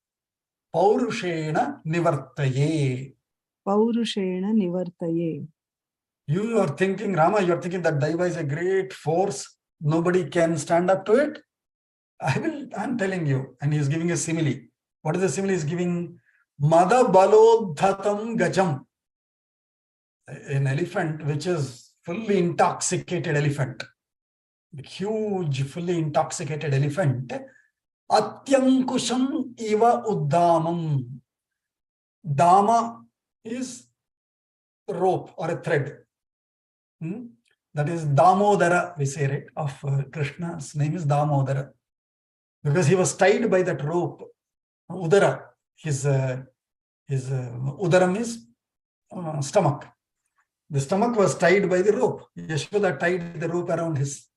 Paurushena nivartaye. Paurushena nivartaye. You are thinking, Rama, you are thinking that Daiva is a great force. Nobody can stand up to it. I'm telling you. And he is giving a simile. What is the simile? He is giving madabalodhatam gajam. An elephant which is fully intoxicated elephant. A huge, fully intoxicated elephant. Atyankusham iva uddhamam. Dama is rope or a thread. That is Damodara, we say, right? Of Krishna's name is Damodara. Because he was tied by that rope. Udara, his udaram is stomach. The stomach was tied by the rope. Yashoda tied the rope around his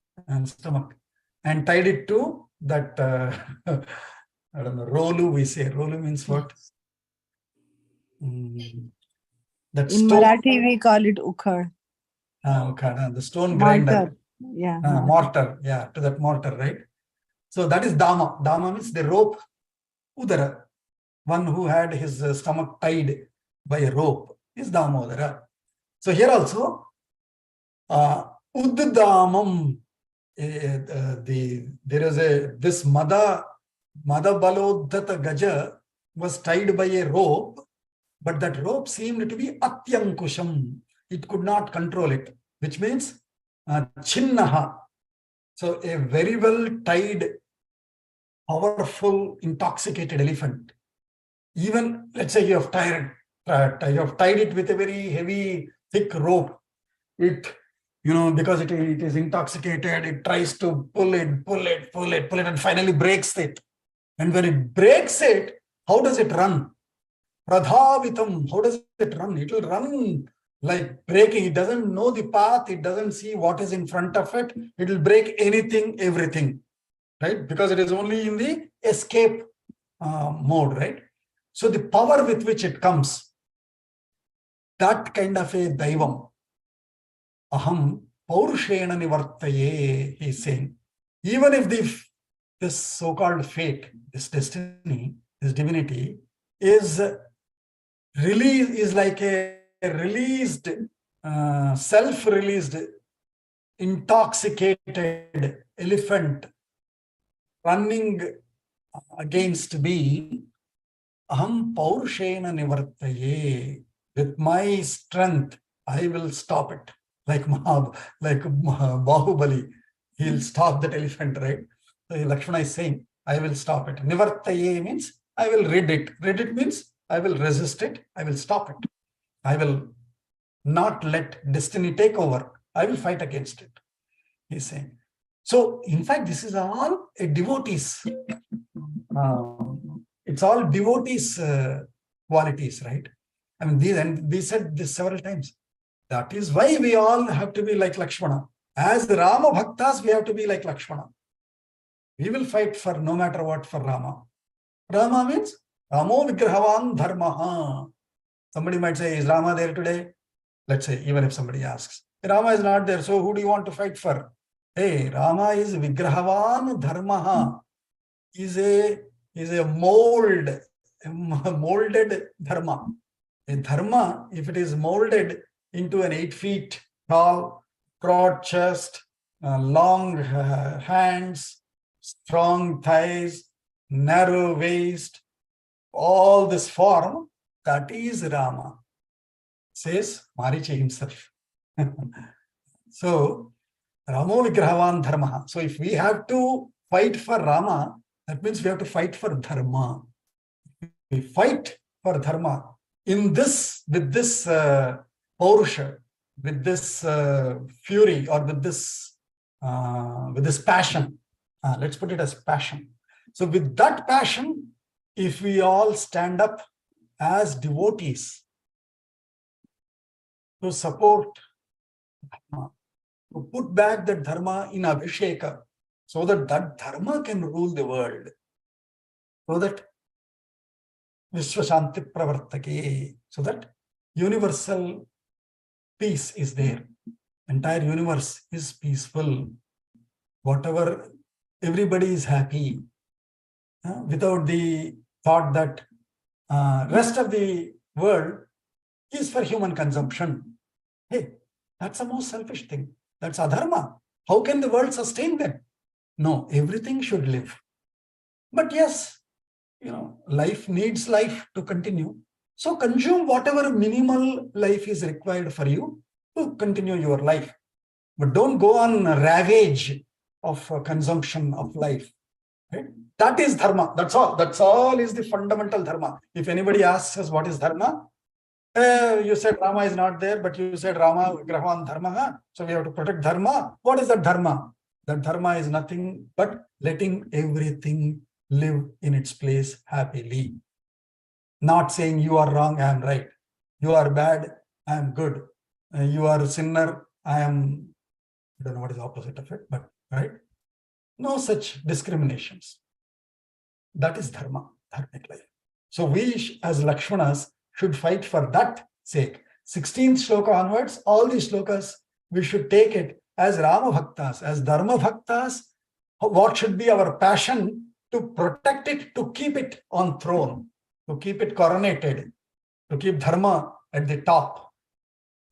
stomach and tied it to that, I don't know, rolu, we say. Rolu means what? That In stone. Marathi, we call it ukhad. The stone grinder. Mortar. Yeah. Mortar. Yeah, to that mortar, right? So that is Dama. Dama means the rope. Udara. One who had his stomach tied by a rope is Damodara. So here also, Uddhamam. There is this Mada Balodhata Gaja was tied by a rope, but that rope seemed to be Atyankusham. It could not control it, which means Chinnaha. So a very well tied, powerful, intoxicated elephant. Even, let's say you have tied it with a very heavy, thick rope. It, because it is intoxicated, it tries to pull it, and finally breaks it. And when it breaks it, how does it run? Pradhavitam, how does it run? It will run like breaking. It doesn't know the path. It doesn't see what is in front of it. It will break anything, everything, right? Because it is only in the escape mode, right? So the power with which it comes, that kind of a daivam, aham paurushena nivartaye, he is saying. Even if this so-called fate, this destiny, this divinity is like a released, self-released, intoxicated elephant running against me, aham paurushena nivartaye. With my strength, I will stop it. Like Bahubali, he'll stop that elephant, right? So Lakshmana is saying, I will stop it. Nivartaye means I will rid it. Rid it means I will resist it. I will stop it. I will not let destiny take over. I will fight against it, he's saying. So, in fact, this is all a devotees. It's all devotees' qualities, right? I mean, we said this several times. That is why we all have to be like Lakshmana. As the Rama Bhaktas, we have to be like Lakshmana. We will fight for no matter what for Rama. Rama means Ramo Vigrahavan Dharma. Somebody might say, is Rama there today? Let's say, even if somebody asks, Rama is not there, so who do you want to fight for? Hey, Rama is Vigrahavan Dharma. Is a molded dharma. A dharma, if it is molded into an 8 feet tall, broad chest, long hands, strong thighs, narrow waist, all this form, that is Rama, says Marichi himself. So, Ramo Vigrahavan Dharma. So, if we have to fight for Rama, that means we have to fight for Dharma. We fight for Dharma in this, with this Paurusha, with this fury, or with this passion. Let's put it as passion. So with that passion, if we all stand up as devotees to support Dharma, to put back that Dharma in Abhisheka, so that Dharma can rule the world, so that Vishwashanti Pravartake, so that universal peace is there. Entire universe is peaceful. Whatever, everybody is happy, without the thought that rest of the world is for human consumption. Hey, that's the most selfish thing. That's adharma. How can the world sustain them? No, everything should live. But yes, life needs life to continue. So consume whatever minimal life is required for you to continue your life. But don't go on a ravage of consumption of life. Right? That is dharma. That's all. That's all is the fundamental dharma. If anybody asks us what is dharma, you said Rama is not there, but you said Rama Vigrahavan Dharma. So we have to protect dharma. What is that dharma? That dharma is nothing but letting everything live in its place happily. Not saying you are wrong, I am right. You are bad, I am good. You are a sinner, I don't know what is the opposite of it, but right? No such discriminations. That is dharma, dharmic life. So we as Lakshmanas should fight for that sake. 16th shloka onwards, all these shlokas, we should take it as Rama Bhaktas, as Dharma Bhaktas. What should be our passion to protect it, to keep it on throne, to keep it coronated, to keep Dharma at the top.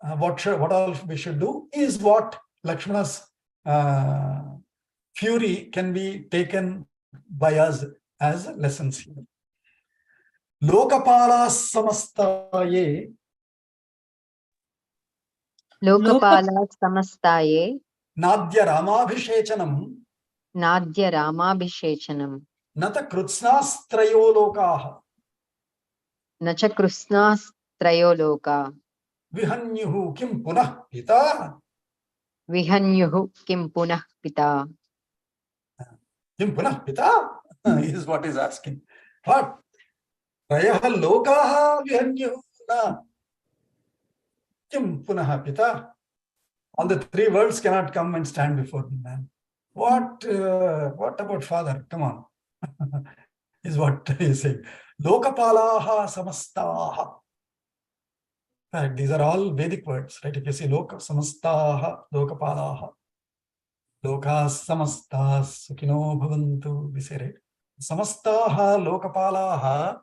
What all we should do is what Lakshmana's fury can be taken by us as lessons here. Lokapala samastaye. Lokapala samastaye. Nadya rama-abhishechanam. Nadya rama-abhiShekam. Nata krutsnastrayo lokaha. Nacha krusnastrayo loka. Vihanyuhu kim punah pita. Vihanyuhu kim punah pita. Kim punah pita is what is asking. What? Trayaha lokaha vihanyuhu na. Kim punah pita. All the 3 worlds cannot come and stand before me, man. What about Father? Come on. Is what he is saying. Lokapalaha samastaha. In fact, these are all Vedic words, right? If you see loka samastaha, lokapalaha. Lokas samastas sukino bhavantu, we say, right? Samastaha lokapalaha.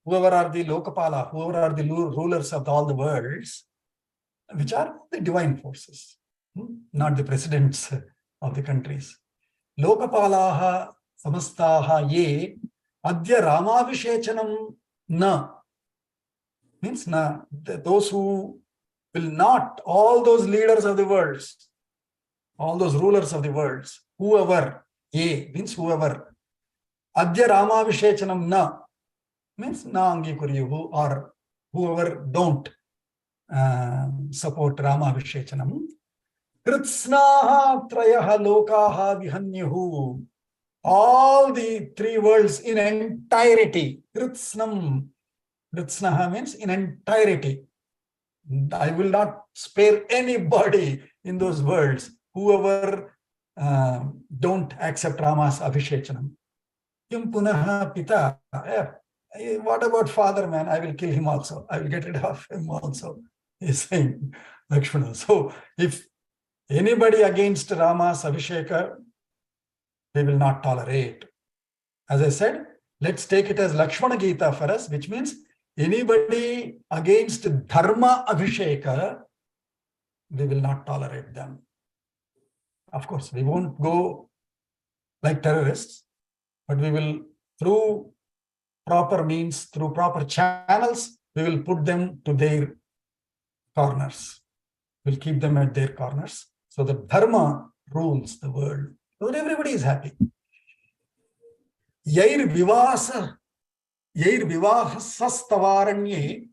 Whoever are the lokapala, whoever are the rulers of all the worlds, which are the divine forces, not the presidents of the countries. Lokapalaha samastaha ye adya rama-abhishechanam na. Means na, those who will not, all those leaders of the worlds, all those rulers of the worlds, whoever, ye means whoever, adya rama-abhishechanam na means na angi kuryuhu, or whoever don't support rama-abhiShekanam. Kritsnaha trayaha lokaha vihanyuhu. All the three worlds in entirety. Kritsnam. Kritsnaha means in entirety. I will not spare anybody in those worlds. Whoever don't accept Rama's abhishekanam. Kim punaha pita. What about father, man? I will kill him also. I will get rid of him also. He's saying Lakshmana. So if anybody against Rama's abhisheka, we will not tolerate. As I said, let's take it as Lakshmana Gita for us, which means anybody against dharma-abhiSheka, we will not tolerate them. Of course, we won't go like terrorists, but we will, through proper means, through proper channels, we will put them to their corners. We'll keep them at their corners. So the dharma rules the world. So that everybody is happy. Yair vivahasasthavaranye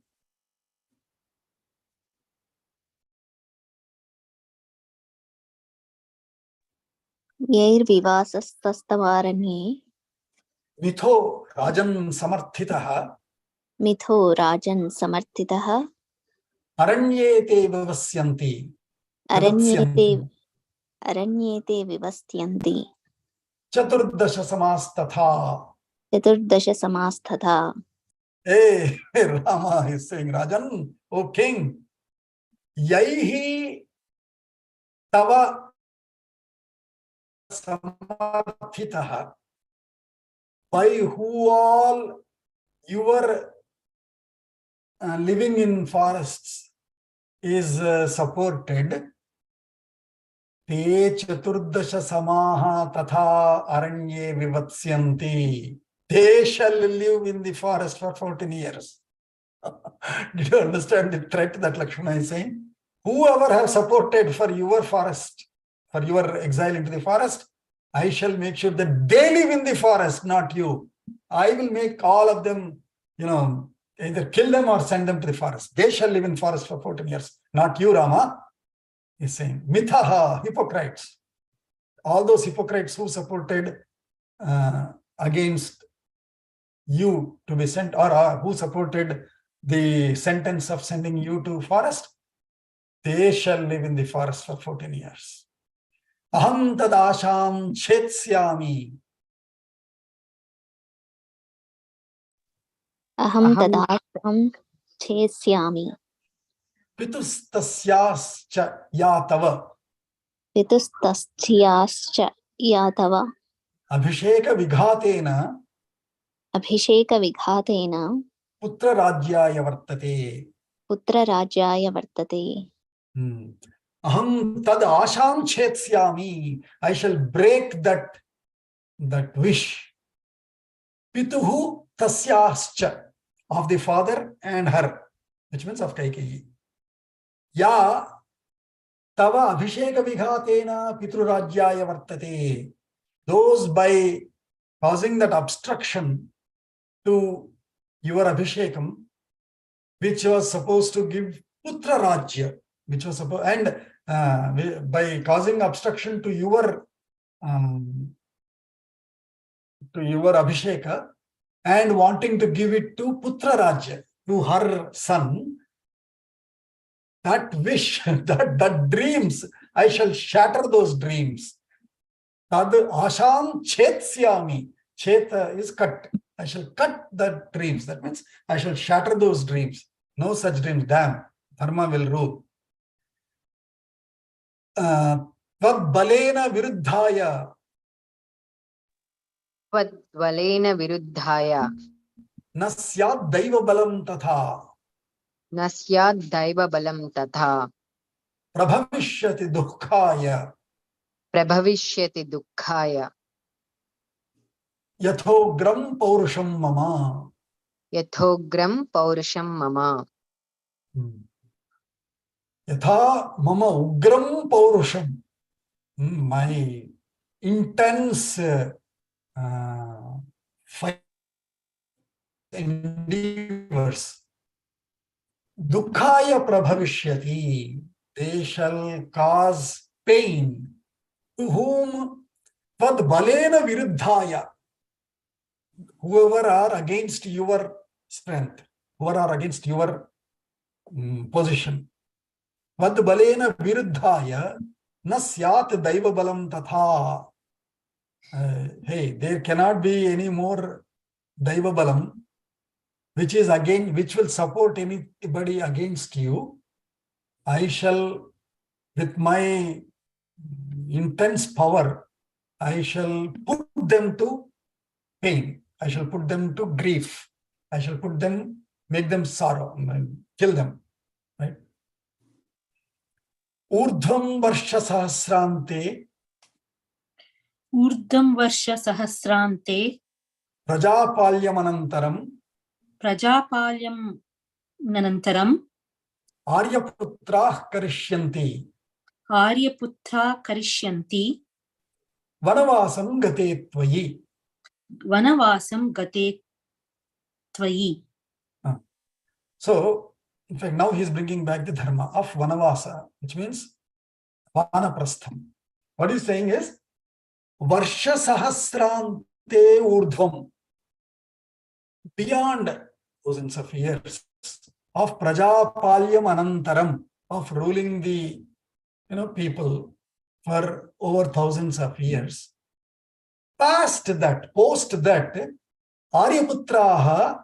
यैर्विवासस्तस्तवारण्ये mitho rajan samarthitaha मिथो राजन् समर्थितः aranyete vivasyanti अरण्येते विवस्यन्ति chaturdasha samastatha. चतुर्दश समास्तथा. Hey, Rama is saying, Rajan, O king, yaihi tava samarthitaha. By who all you were living in forests is supported. Te chaturdasha samaha tatha aranye vivatsyanti. They shall live in the forest for 14 years. Did you understand the threat that Lakshmana is saying? Whoever has supported for your forest, for your exile into the forest, I shall make sure that they live in the forest, not you. I will make all of them, either kill them or send them to the forest. They shall live in forest for 14 years, not you, Rama. He's saying, mithaha, hypocrites. All those hypocrites who supported against you to be sent, or who supported the sentence of sending you to forest, they shall live in the forest for 14 years. Aham tadasham chetsyami. अहं तदाशं छेत्स्यामि Pitustasyascha yatava. पितुस्तस्याश्च या तव Abhisheka vighatena अभिषेकविघातेन putra rajyaya vartate. पुत्रराज्याय वर्तते. Aham tad asham chetsyami. I shall break that wish. Pituhu tasyascha, of the father and her, which means of Kaikeyi. Ya tava abhisheka vighatena pitrurajyaya vartate. Those by causing that obstruction to your abhishekam, which was supposed to give putra rajya, which was supposed, and by causing obstruction to your abhisheka and wanting to give it to putra rajya, to her son, that wish, that dreams, I shall shatter those dreams. Tad asham chetsyami. Chet is cut. I shall cut the dreams. That means I shall shatter those dreams. No such dreams. Damn. Dharma will rule. Tvad balena viruddhaya. त्वद्वलेन विरुद्धाय Na syad daiva balam tatha. न स्यात् दैवबलं तथा Prabhavishyati dukkhaya. प्रभविष्यति दुःखाय Yathogram paurusham mama. यथोग्रं पौरुषं मम Yatha mama ugram paurusham. My intense fight endeavors Dukkhaya prabhavishyati. They shall cause pain. To whom? Vad balena viruddhaya. Whoever are against your strength, whoever are against your position. Vad balena viruddhaya na syat daiva balam tatha. Hey, there cannot be any more daiva balam, which will support anybody against you. I shall, with my intense power, I shall put them to pain. I shall put them to grief. I shall make them sorrow, kill them. Right? Urdhvam varsha sahasrante. Urdham varsha sahasrante. Prajapalyam anantaram. Prajapalyam nanantaram. Aryaputrah karishyanti. Aryaputra karishyanti. Vanavasam gate tvayi. Vanavasam gate tvayi. So, in fact, now he is bringing back the dharma of vanavasa, which means vanaprastham. What he's saying is, varsha sahasrante urdhvam, beyond thousands of years of prajapalyam anantaram, of ruling the people for over thousands of years. Past that, post that, Aryaputraha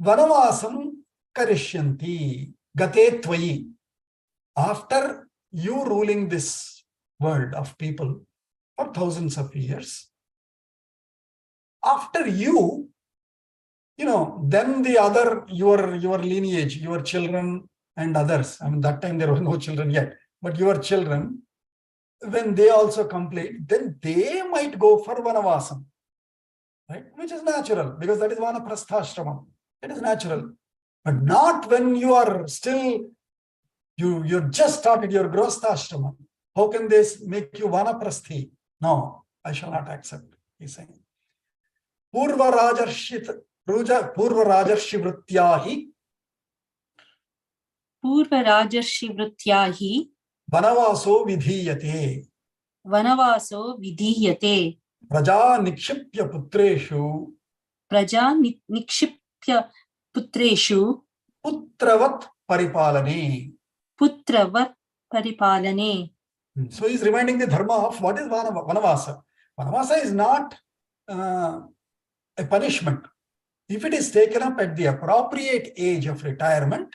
vanavasam karishyanti gate tvayi. After you ruling this world of people for thousands of years, after you, then the other, your lineage, your children and others, I mean, that time there were no children yet, but your children, when they also complete, then they might go for vanavasam, right? Which is natural, because that is vanaprasthashramam. It is natural. But not when you are still, you just started your grosthashrama. How can this make you vanaprasthi? No, I shall not accept, he's saying. Purva rajarshi vrityahi. Purva rajarshi vrityahi. Vanavaso vidhiyate. Vanavaso vidhiyate. Praja nikshipya putreshu. Praja nikshipya putreshu. Putravat paripalane. Putravat paripalane. So he's reminding the dharma of what is vanavasa. Vanavasa is not a punishment. If it is taken up at the appropriate age of retirement,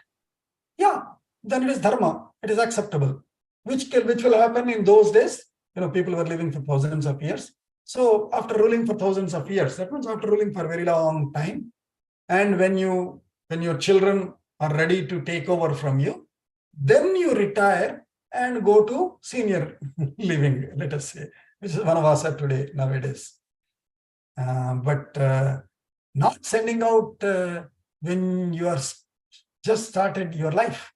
yeah, then it is dharma. It is acceptable. Which will happen in those days. People were living for thousands of years. So after ruling for thousands of years, that means after ruling for a very long time, and when your children are ready to take over from you, then you retire and go to senior living, let us say, which is vanavasa today, nowadays. But not sending out when you are just started your life,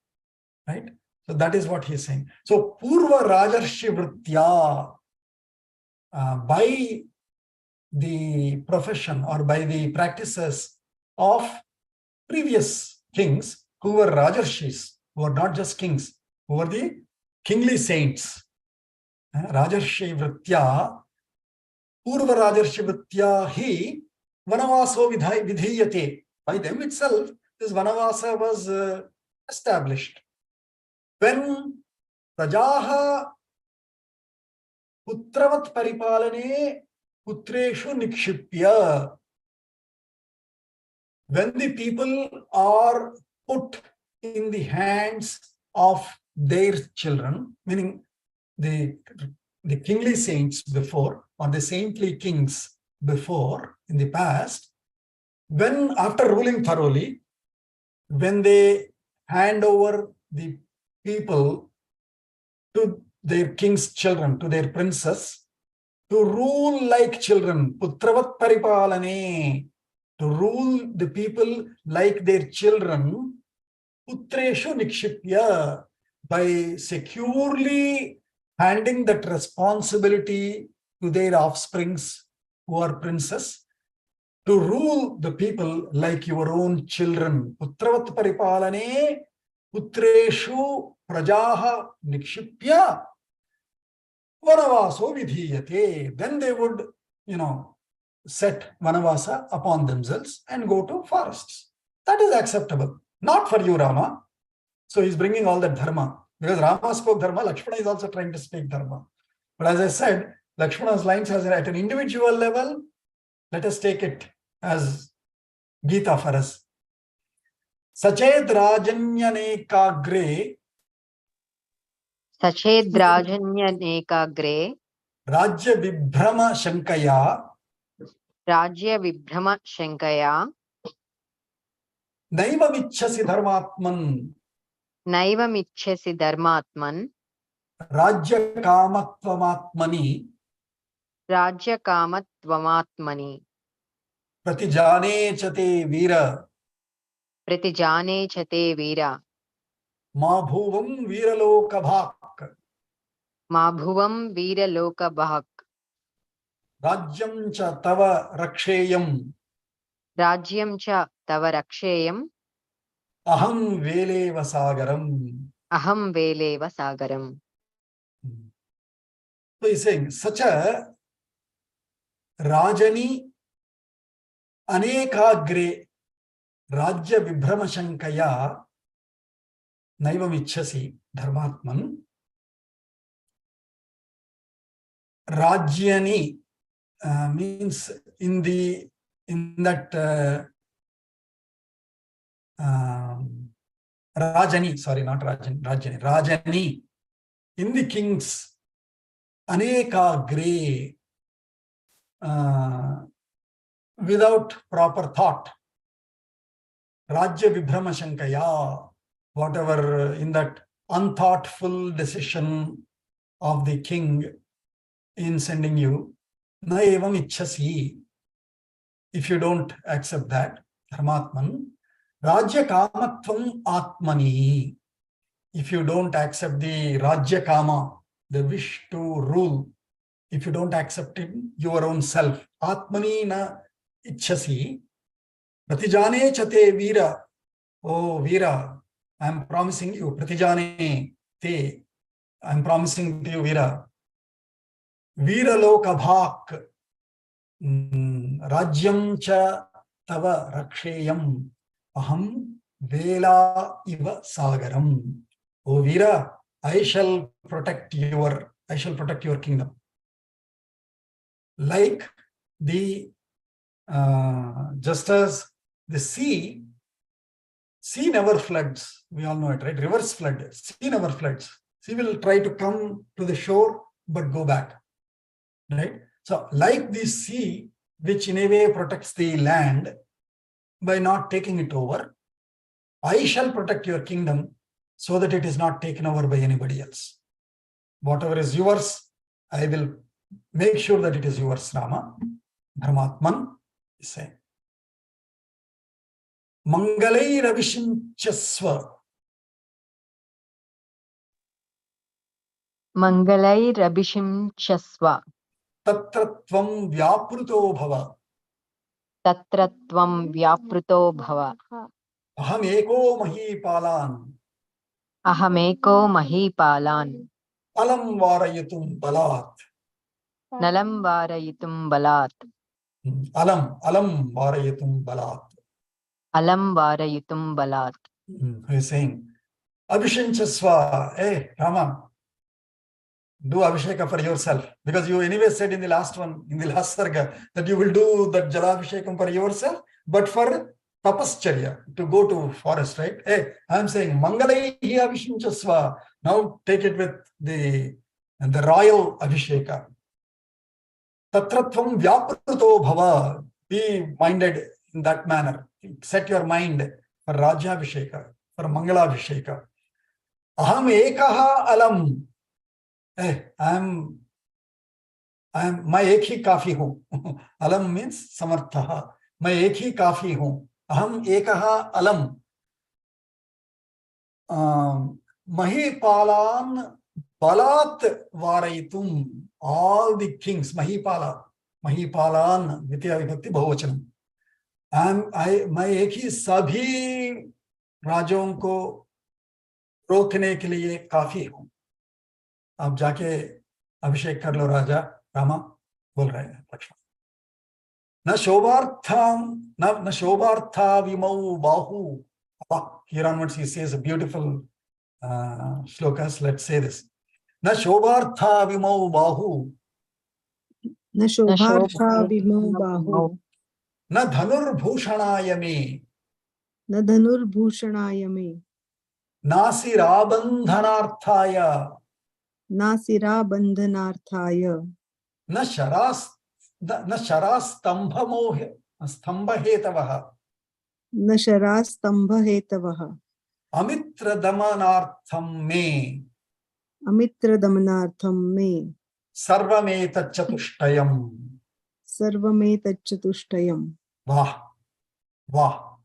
right? So that is what he's saying. So Purva Rajarshi Vritya, by the profession or by the practices of previous kings who were Rajarshis, who were not just kings, who were the kingly saints. Rajarshi Vritya, Purva Rajarshi Vritya hi Vanavaso vidhiyate. By them itself, this Vanavasa was established. When Prajaha Putravat Paripalane Putreshu Nikshipya, when the people are put in the hands of their children, meaning the kingly saints before, or the saintly kings before in the past, when after ruling thoroughly, when they hand over the people to their king's children, to their princes, to rule like children, putravat paripalane, to rule the people like their children, putreshu nikshipya, by securely handing that responsibility to their offsprings who are princes, to rule the people like your own children. Putravat paripalane putreshu prajaha nikshipya vanavaso vidhiyate. Then they would, set vanavasa upon themselves and go to forests. That is acceptable. Not for you, Rama. So he's bringing all that dharma. Because Rama spoke dharma, Lakshmana is also trying to speak dharma. But as I said, Lakshmana's lines are at an individual level. Let us take it as Gita for us. Sached rajanyane Sachedrajanyane Rajya Vibhrama Shankaya Rajya Vibhrama Shankaya Naiva Vichasi Dharmatman Naiva Michhasi Dharmatman Rajya Kamatvamatmani Rajya Kamatvamatmani Pratijane Chate Veera Pratijane Chate Veera Ma Bhuvam Veeralokabhak Mabhuvam Veera Loka Bahak Rajyam Cha Tava Raksheyam Rajyam Cha Tava Raksheyam Aham Veleva Sagaram. Aham Veleva Sagaram. So he's saying, such a Rajani Anekagre Rajya Vibhrama Shankaya Naiva Vichhasi Dharmatman Rajyani means in that Rajani, sorry, not Rajani, Rajani, in the kings, Aneka Gre, without proper thought, Rajya Vibhrama Shankaya, whatever in that unthoughtful decision of the king in sending you, na evam ichhasi, if you don't accept that, Dharmatman, Rajya Kamatvam Atmani, if you don't accept the Rajya Kama, the wish to rule, if you don't accept it, your own self, Atmani na ichhasi, Pratijane Chate Veera, oh Veera, I am promising you, Pratijane Te, I am promising to you, Veera, Veera Lokabhak, Rajyam Cha Tava Raksheyam, Aham Vela Iva Sagaram. O Veera, I shall protect your kingdom. Like just as the sea never floods. We all know it, right? Rivers flood. Sea never floods. Sea will try to come to the shore, but go back, right? So like the sea, which in a way protects the land by not taking it over, I shall protect your kingdom so that it is not taken over by anybody else. Whatever is yours, I will make sure that it is yours, Rama. Dharmatman is saying. Mangalayravishimchasva. Mangalayravishim Chasva Tatratvam vyapruto bhava. Tatratvam Vyapruto Bhava Aham eko mahipalan. Ahameko Mahipalan Alam varayatum balat. Nalam Varayitum Balat Alam varayatum balat. Alam Varayitum Balat. He is saying, Abhishinchasva, hey, Rama, do Abhisheka for yourself. Because you anyway said in the last sarga, that you will do that Jala-abhishekam for yourself, but for tapascharya, to go to forest, right? Hey, I'm saying, Mangalaihi Abhishinchasva. Now take it with the royal Abhisheka. Tatratvam vyapruto bhava. Be minded in that manner. Set your mind for Rajya-abhisheka, for Mangala-abhisheka. Aham ekaha alam. I am मैं एक ही काफी हूं. Alam means samartha. मैं एक ही काफी हूं. Aham ekaha alam. Mahipalan balat varaitum. All the kings, Mahipalan, Ditya Vibhakti Bahuvachanam. मैं एक ही सभी राजों को रोकने के लिए काफी हूं. आप जाके अभिषेक कर लो राजा. रामा बोल रहे हैं लक्ष्मण. न शोभार्था विमौ बाहु. Here onwards he says a beautiful shlokas. Let's say this. न शोभार्था विमौ बाहु. न शोभार्था विमौ बाहु न धनुर्भूषणाय मे. न धनुर्भूषणाय मे नासिराबन्धनार्थाय. नासिराबन्धनार्थाय न स्तंभहेतवः. न शरास्तम्भहेतवः अमित्रदमनार्थं मे. अमित्रदमनार्थं मे सर्वमेतच्चतुष्टयम्. सर्वमेतच्चतुष्टयम्. Wow.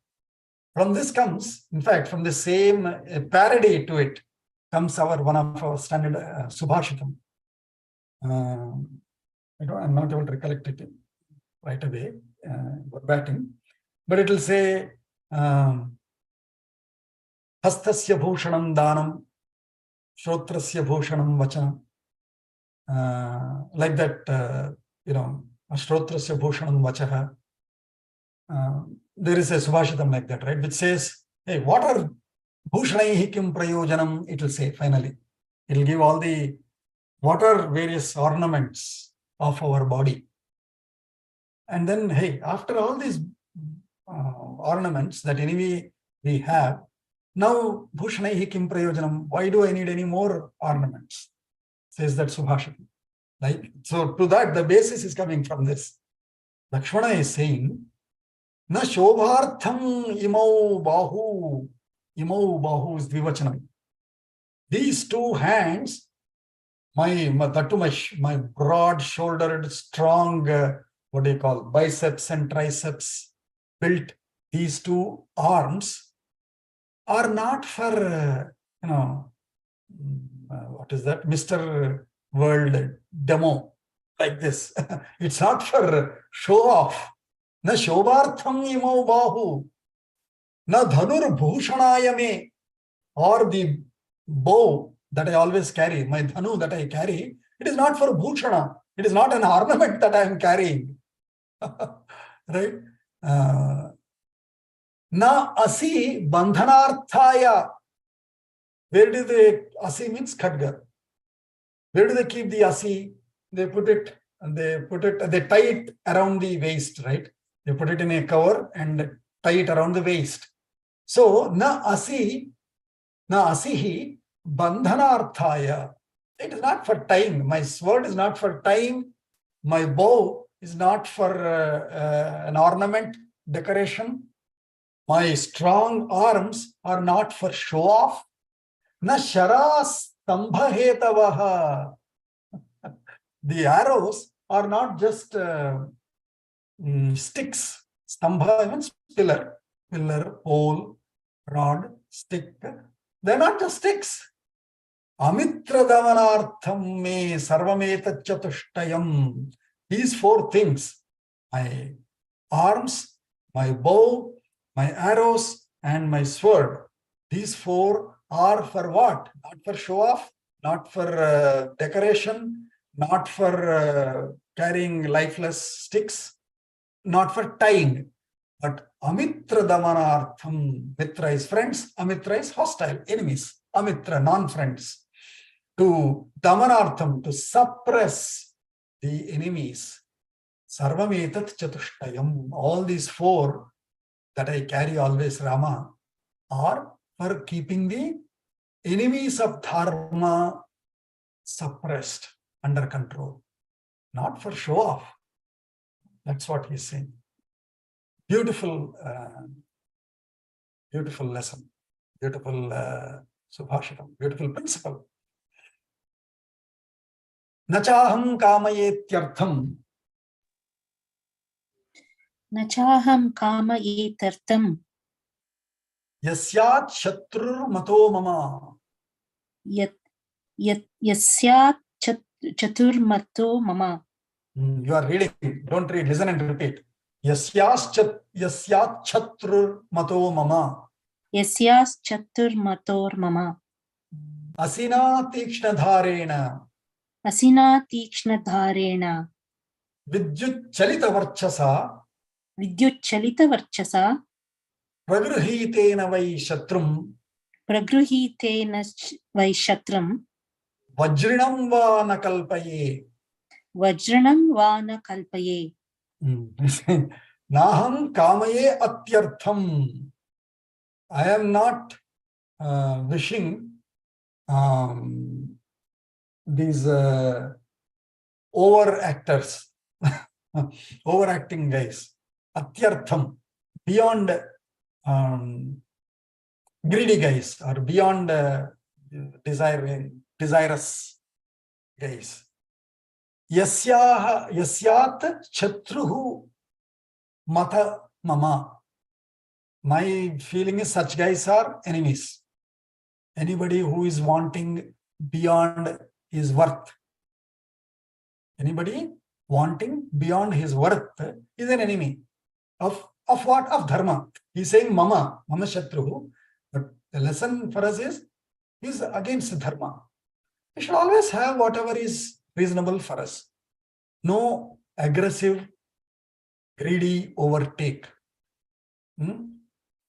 From this comes, in fact, from the same parody to it comes one of our standard Subhashitam. I'm not able to recollect it right away, verbatim, but it will say, Hastasya bhushanam danam, shrotrasya bhushanam vachanam. Like that, shrotrasya bhushanam vachaha. There is a Subhashitam like that, right? Which says, hey, what are bhushanaihi kim prayojanam? It will say finally. It will give all the, what are various ornaments of our body. And then, hey, after all these ornaments that anyway we have, now bhushanaihi kim prayojanam? Why do I need any more ornaments? Says that Subhashitam. Like, so to that, the basis is coming from this. Lakshmana is saying, Na shobhartham imau bahu. Imau bahu is dvivachanam. These two hands, my broad-shouldered, strong, what do you call, biceps and triceps built, these two arms are not for, what is that, Mr. World demo, like this. It's not for show off. Na shobhartham imau bahu. Na dhanur bhushanaya me. Or the bow that I always carry, my dhanu that I carry, it is not for bhushana. It is not an ornament that I am carrying. Right? Na asi bandhanarthaya. Where do they, asi means khadga. Where do they keep the asi? They tie it around the waist, right? They put it in a cover and tie it around the waist. So, na asihi bandhanarthaya. It is not for tying. My sword is not for tying. My bow is not for an ornament, decoration. My strong arms are not for show off. Na sharas stambhahetavaha. The arrows are not just sticks. Stambha means pillar, pole, rod, stick. They're not just sticks. Amitradhavanartham me sarvametacchatushtayam. These four things, my arms, my bow, my arrows, and my sword, these four are for what? Not for show off, not for decoration, not for carrying lifeless sticks, not for tying, but amitra damanartham. Mitra is friends, amitra is hostile, enemies. Amitra, non-friends. To damanartham, to suppress the enemies. Sarvametat chatushtayam. All these four that I carry always, Rama, are for keeping the enemies of dharma suppressed, under control, not for show off. That's what he's saying. Beautiful, beautiful lesson, beautiful subhashitam, beautiful principle. Nachaham kamayetyartham. Nachaham kamayetyartham. Yasyat shatrur mato mama. Yasyat chatur mato mama. You are reading, don't read, listen and repeat. Yasyat chatur mato mama. Yasyas chatur mator mama. Asina tikshna dharena Asina tikshna dharena vidyut chalita varchasa vidyut chalita varchasa pragruhitena vai shatrum pragruhitena vai shatram vajrinam va nakalpaye. vajranam vana kalpaye. Naham kamaye atyartham. I am not wishing these over actors, overacting guys. Atyartham, beyond greedy guys or beyond desirous guys. Yasyat chatruhu mata mama. My feeling is such guys are enemies. Anybody who is wanting beyond his worth. Anybody wanting beyond his worth is an enemy of what? Of dharma. He's saying mama shatruhu. But the lesson for us is he's against dharma. We should always have whatever is reasonable for us. No aggressive, greedy overtake.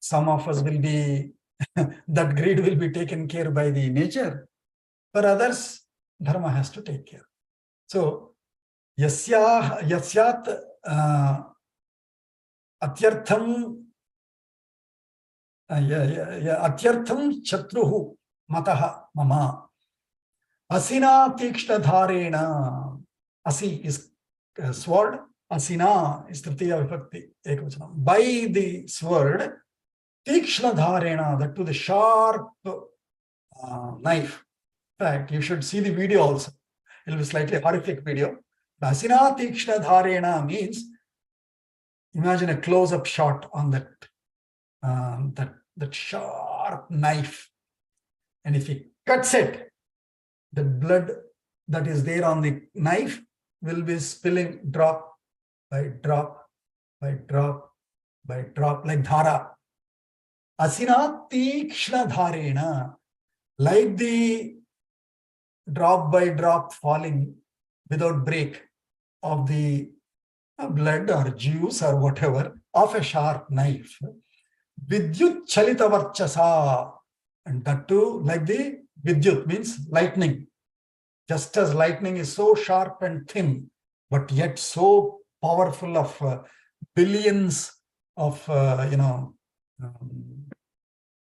Some of us will be, that greed will be taken care by the nature. For others, dharma has to take care. So, yasyat atyartham atyartham chatruhu mataha mama. Asina tikshna dharena. Asi is sword. Asina is tritiya vibhakti ekvachanam. By the sword, tikshna dharena, that to the sharp knife. In fact, you should see the video also. It will be slightly horrific video. Asina tikshna dharena means, imagine a close-up shot on that sharp knife. And if he cuts it, the blood that is there on the knife will be spilling drop by drop by drop by drop, like dhara. Asina tikshna dharena, like the drop by drop falling without break of the blood or juice or whatever of a sharp knife. Vidyut chalita varchasa, and that too like the vidyut means lightning. Just as lightning is so sharp and thin, but yet so powerful of billions of,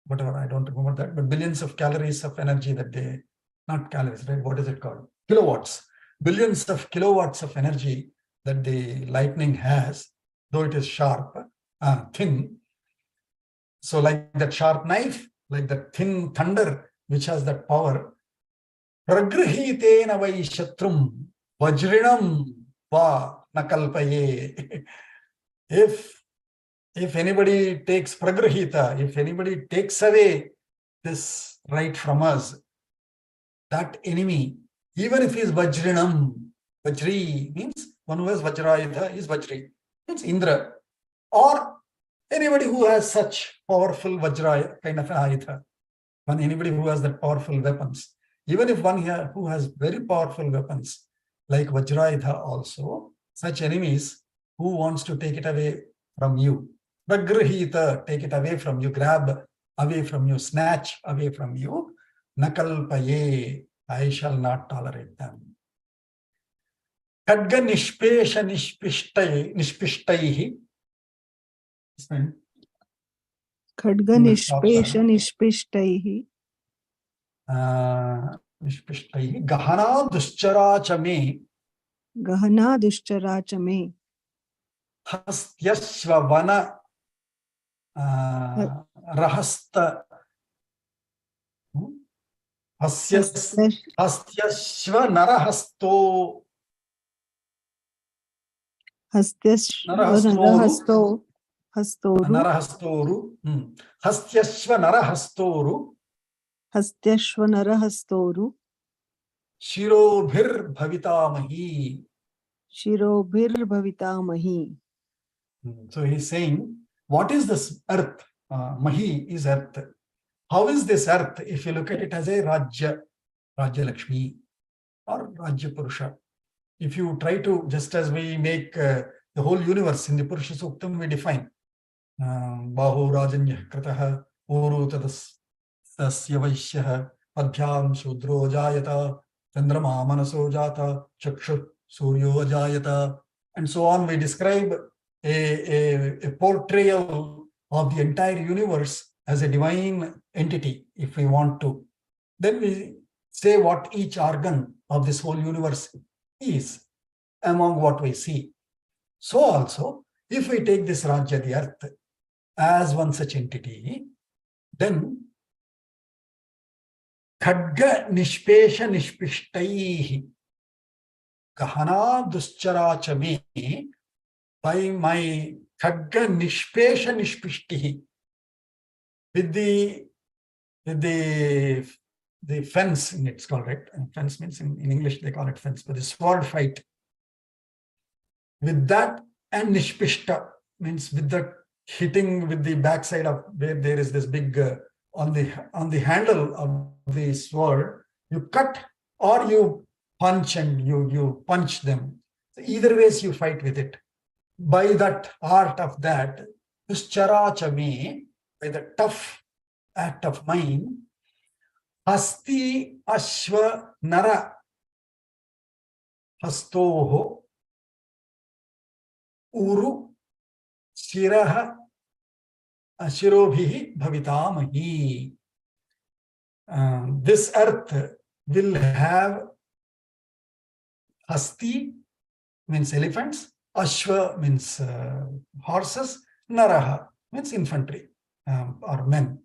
whatever, I don't remember that, but billions of calories of energy that they, not calories, right? What is it called? Kilowatts. Billions of kilowatts of energy that the lightning has, though it is sharp, thin. So like that sharp knife, like that thin thunder, which has that power, pragrihitena vai shatrum vajrinam va nakalpaye. If anybody takes pragrihita, if anybody takes away this right from us, that enemy, even if he is vajrinam, vajri means one who has vajrayudha is vajri, means Indra, or anybody who has such powerful vajra kind of an ayudha, anybody who has that powerful weapons, even if one here who has very powerful weapons like vajrayudha also, such enemies who wants to take it away from you, pragrihita, take it away from you, grab away from you, snatch away from you, nakalpaye, I shall not tolerate them. Khadga nishpesha nishpishtaihi. खड्ग निष्पेष निष्पिष्टैः निष्पिष्टैः गहना दुश्चरा च मे गहना दुश्चरा च मे हस्त्यश्ववन रहस्त हस्त्यश्व नरहस्तो नरहस्तोरु हस्त्यश्व नरहस्तोरु शिरोभिर्भवितामहि. So he is saying, what is this earth? Mahi is earth. How is this earth if you look at it as a Rajya Lakshmi or Rajya Purusha? If you try to, just as we make the whole universe in the Purusha Suktam, we define Bahu Rajanya Krataha Uru Tasya Vaishyah Adhyam Shudro Jayata Chandrama Manaso Jata Chakshu Suryo Jayata, and so on. We describe a portrayal of the entire universe as a divine entity, if we want to. Then we say what each organ of this whole universe is among what we see. So also, if we take this Rajya, the earth, as one such entity, then Khadga Nishpesha Nishpishtaihi Kahana Duscharachami, by my Khadga Nishpesha Nishpishtihi, with the fence, it's called, right? Fence means in English they call it fence, but the sword fight. With that, and Nishpishta means with the hitting with the backside of where there is this big on the handle of the sword, you cut or you punch, and you punch them. So either ways you fight with it. By that art of that, Duscharachami, by the tough act of mine, Hasti Ashva Nara Hastoho Uru Shiraha Ashirobhihi Bhavitamahi. This earth will have Hasti means elephants, Ashva means horses, Naraha means infantry or men.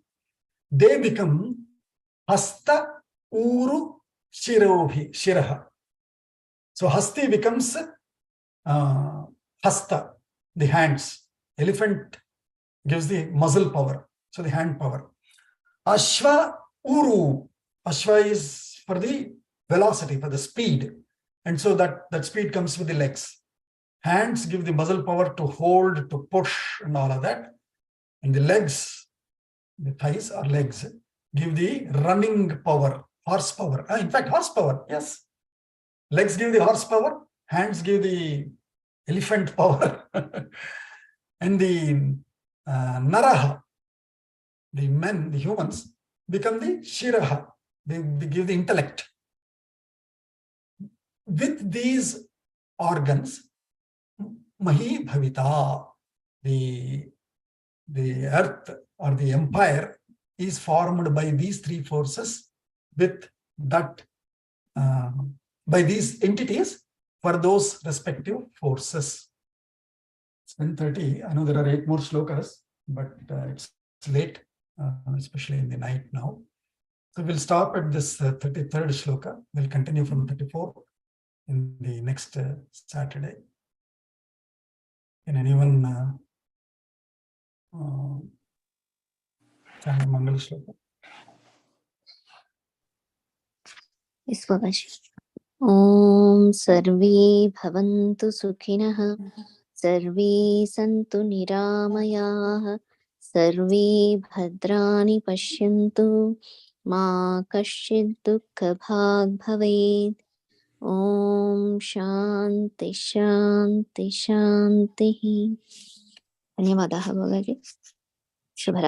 They become Hasta Uru Shirobhi, Shiraha. So Hasti becomes Hasta, the hands. Elephant gives the muzzle power, so the hand power. Ashva Uru. Ashva is for the velocity, for the speed. And so that speed comes with the legs. Hands give the muzzle power to hold, to push, and all of that. And the legs, the thighs or legs, give the running power, horsepower. In fact, horsepower, yes. Legs give the horsepower, hands give the elephant power. And the Naraha, the men, the humans, become the Shiraha. They give the intellect. With these organs, Mahi Bhavita, the earth or the empire is formed by these three forces, with that by these entities for those respective forces. It's 10:30. I know there are 8 more shlokas, but it's late, especially in the night now. So we'll stop at this 33rd shloka. We'll continue from 34 in the next Saturday. Can anyone chant Mangal shloka? Yes, Babaji. Om Sarve Bhavantu Sukhinah Sarve Santu Niramayah Sarve Bhadrani Pashyantu Ma Kashchid Dukkha Bhag Bhaved. Om Shanti Shanti Shanti. Dhanyavadah Babaji. Shubhara.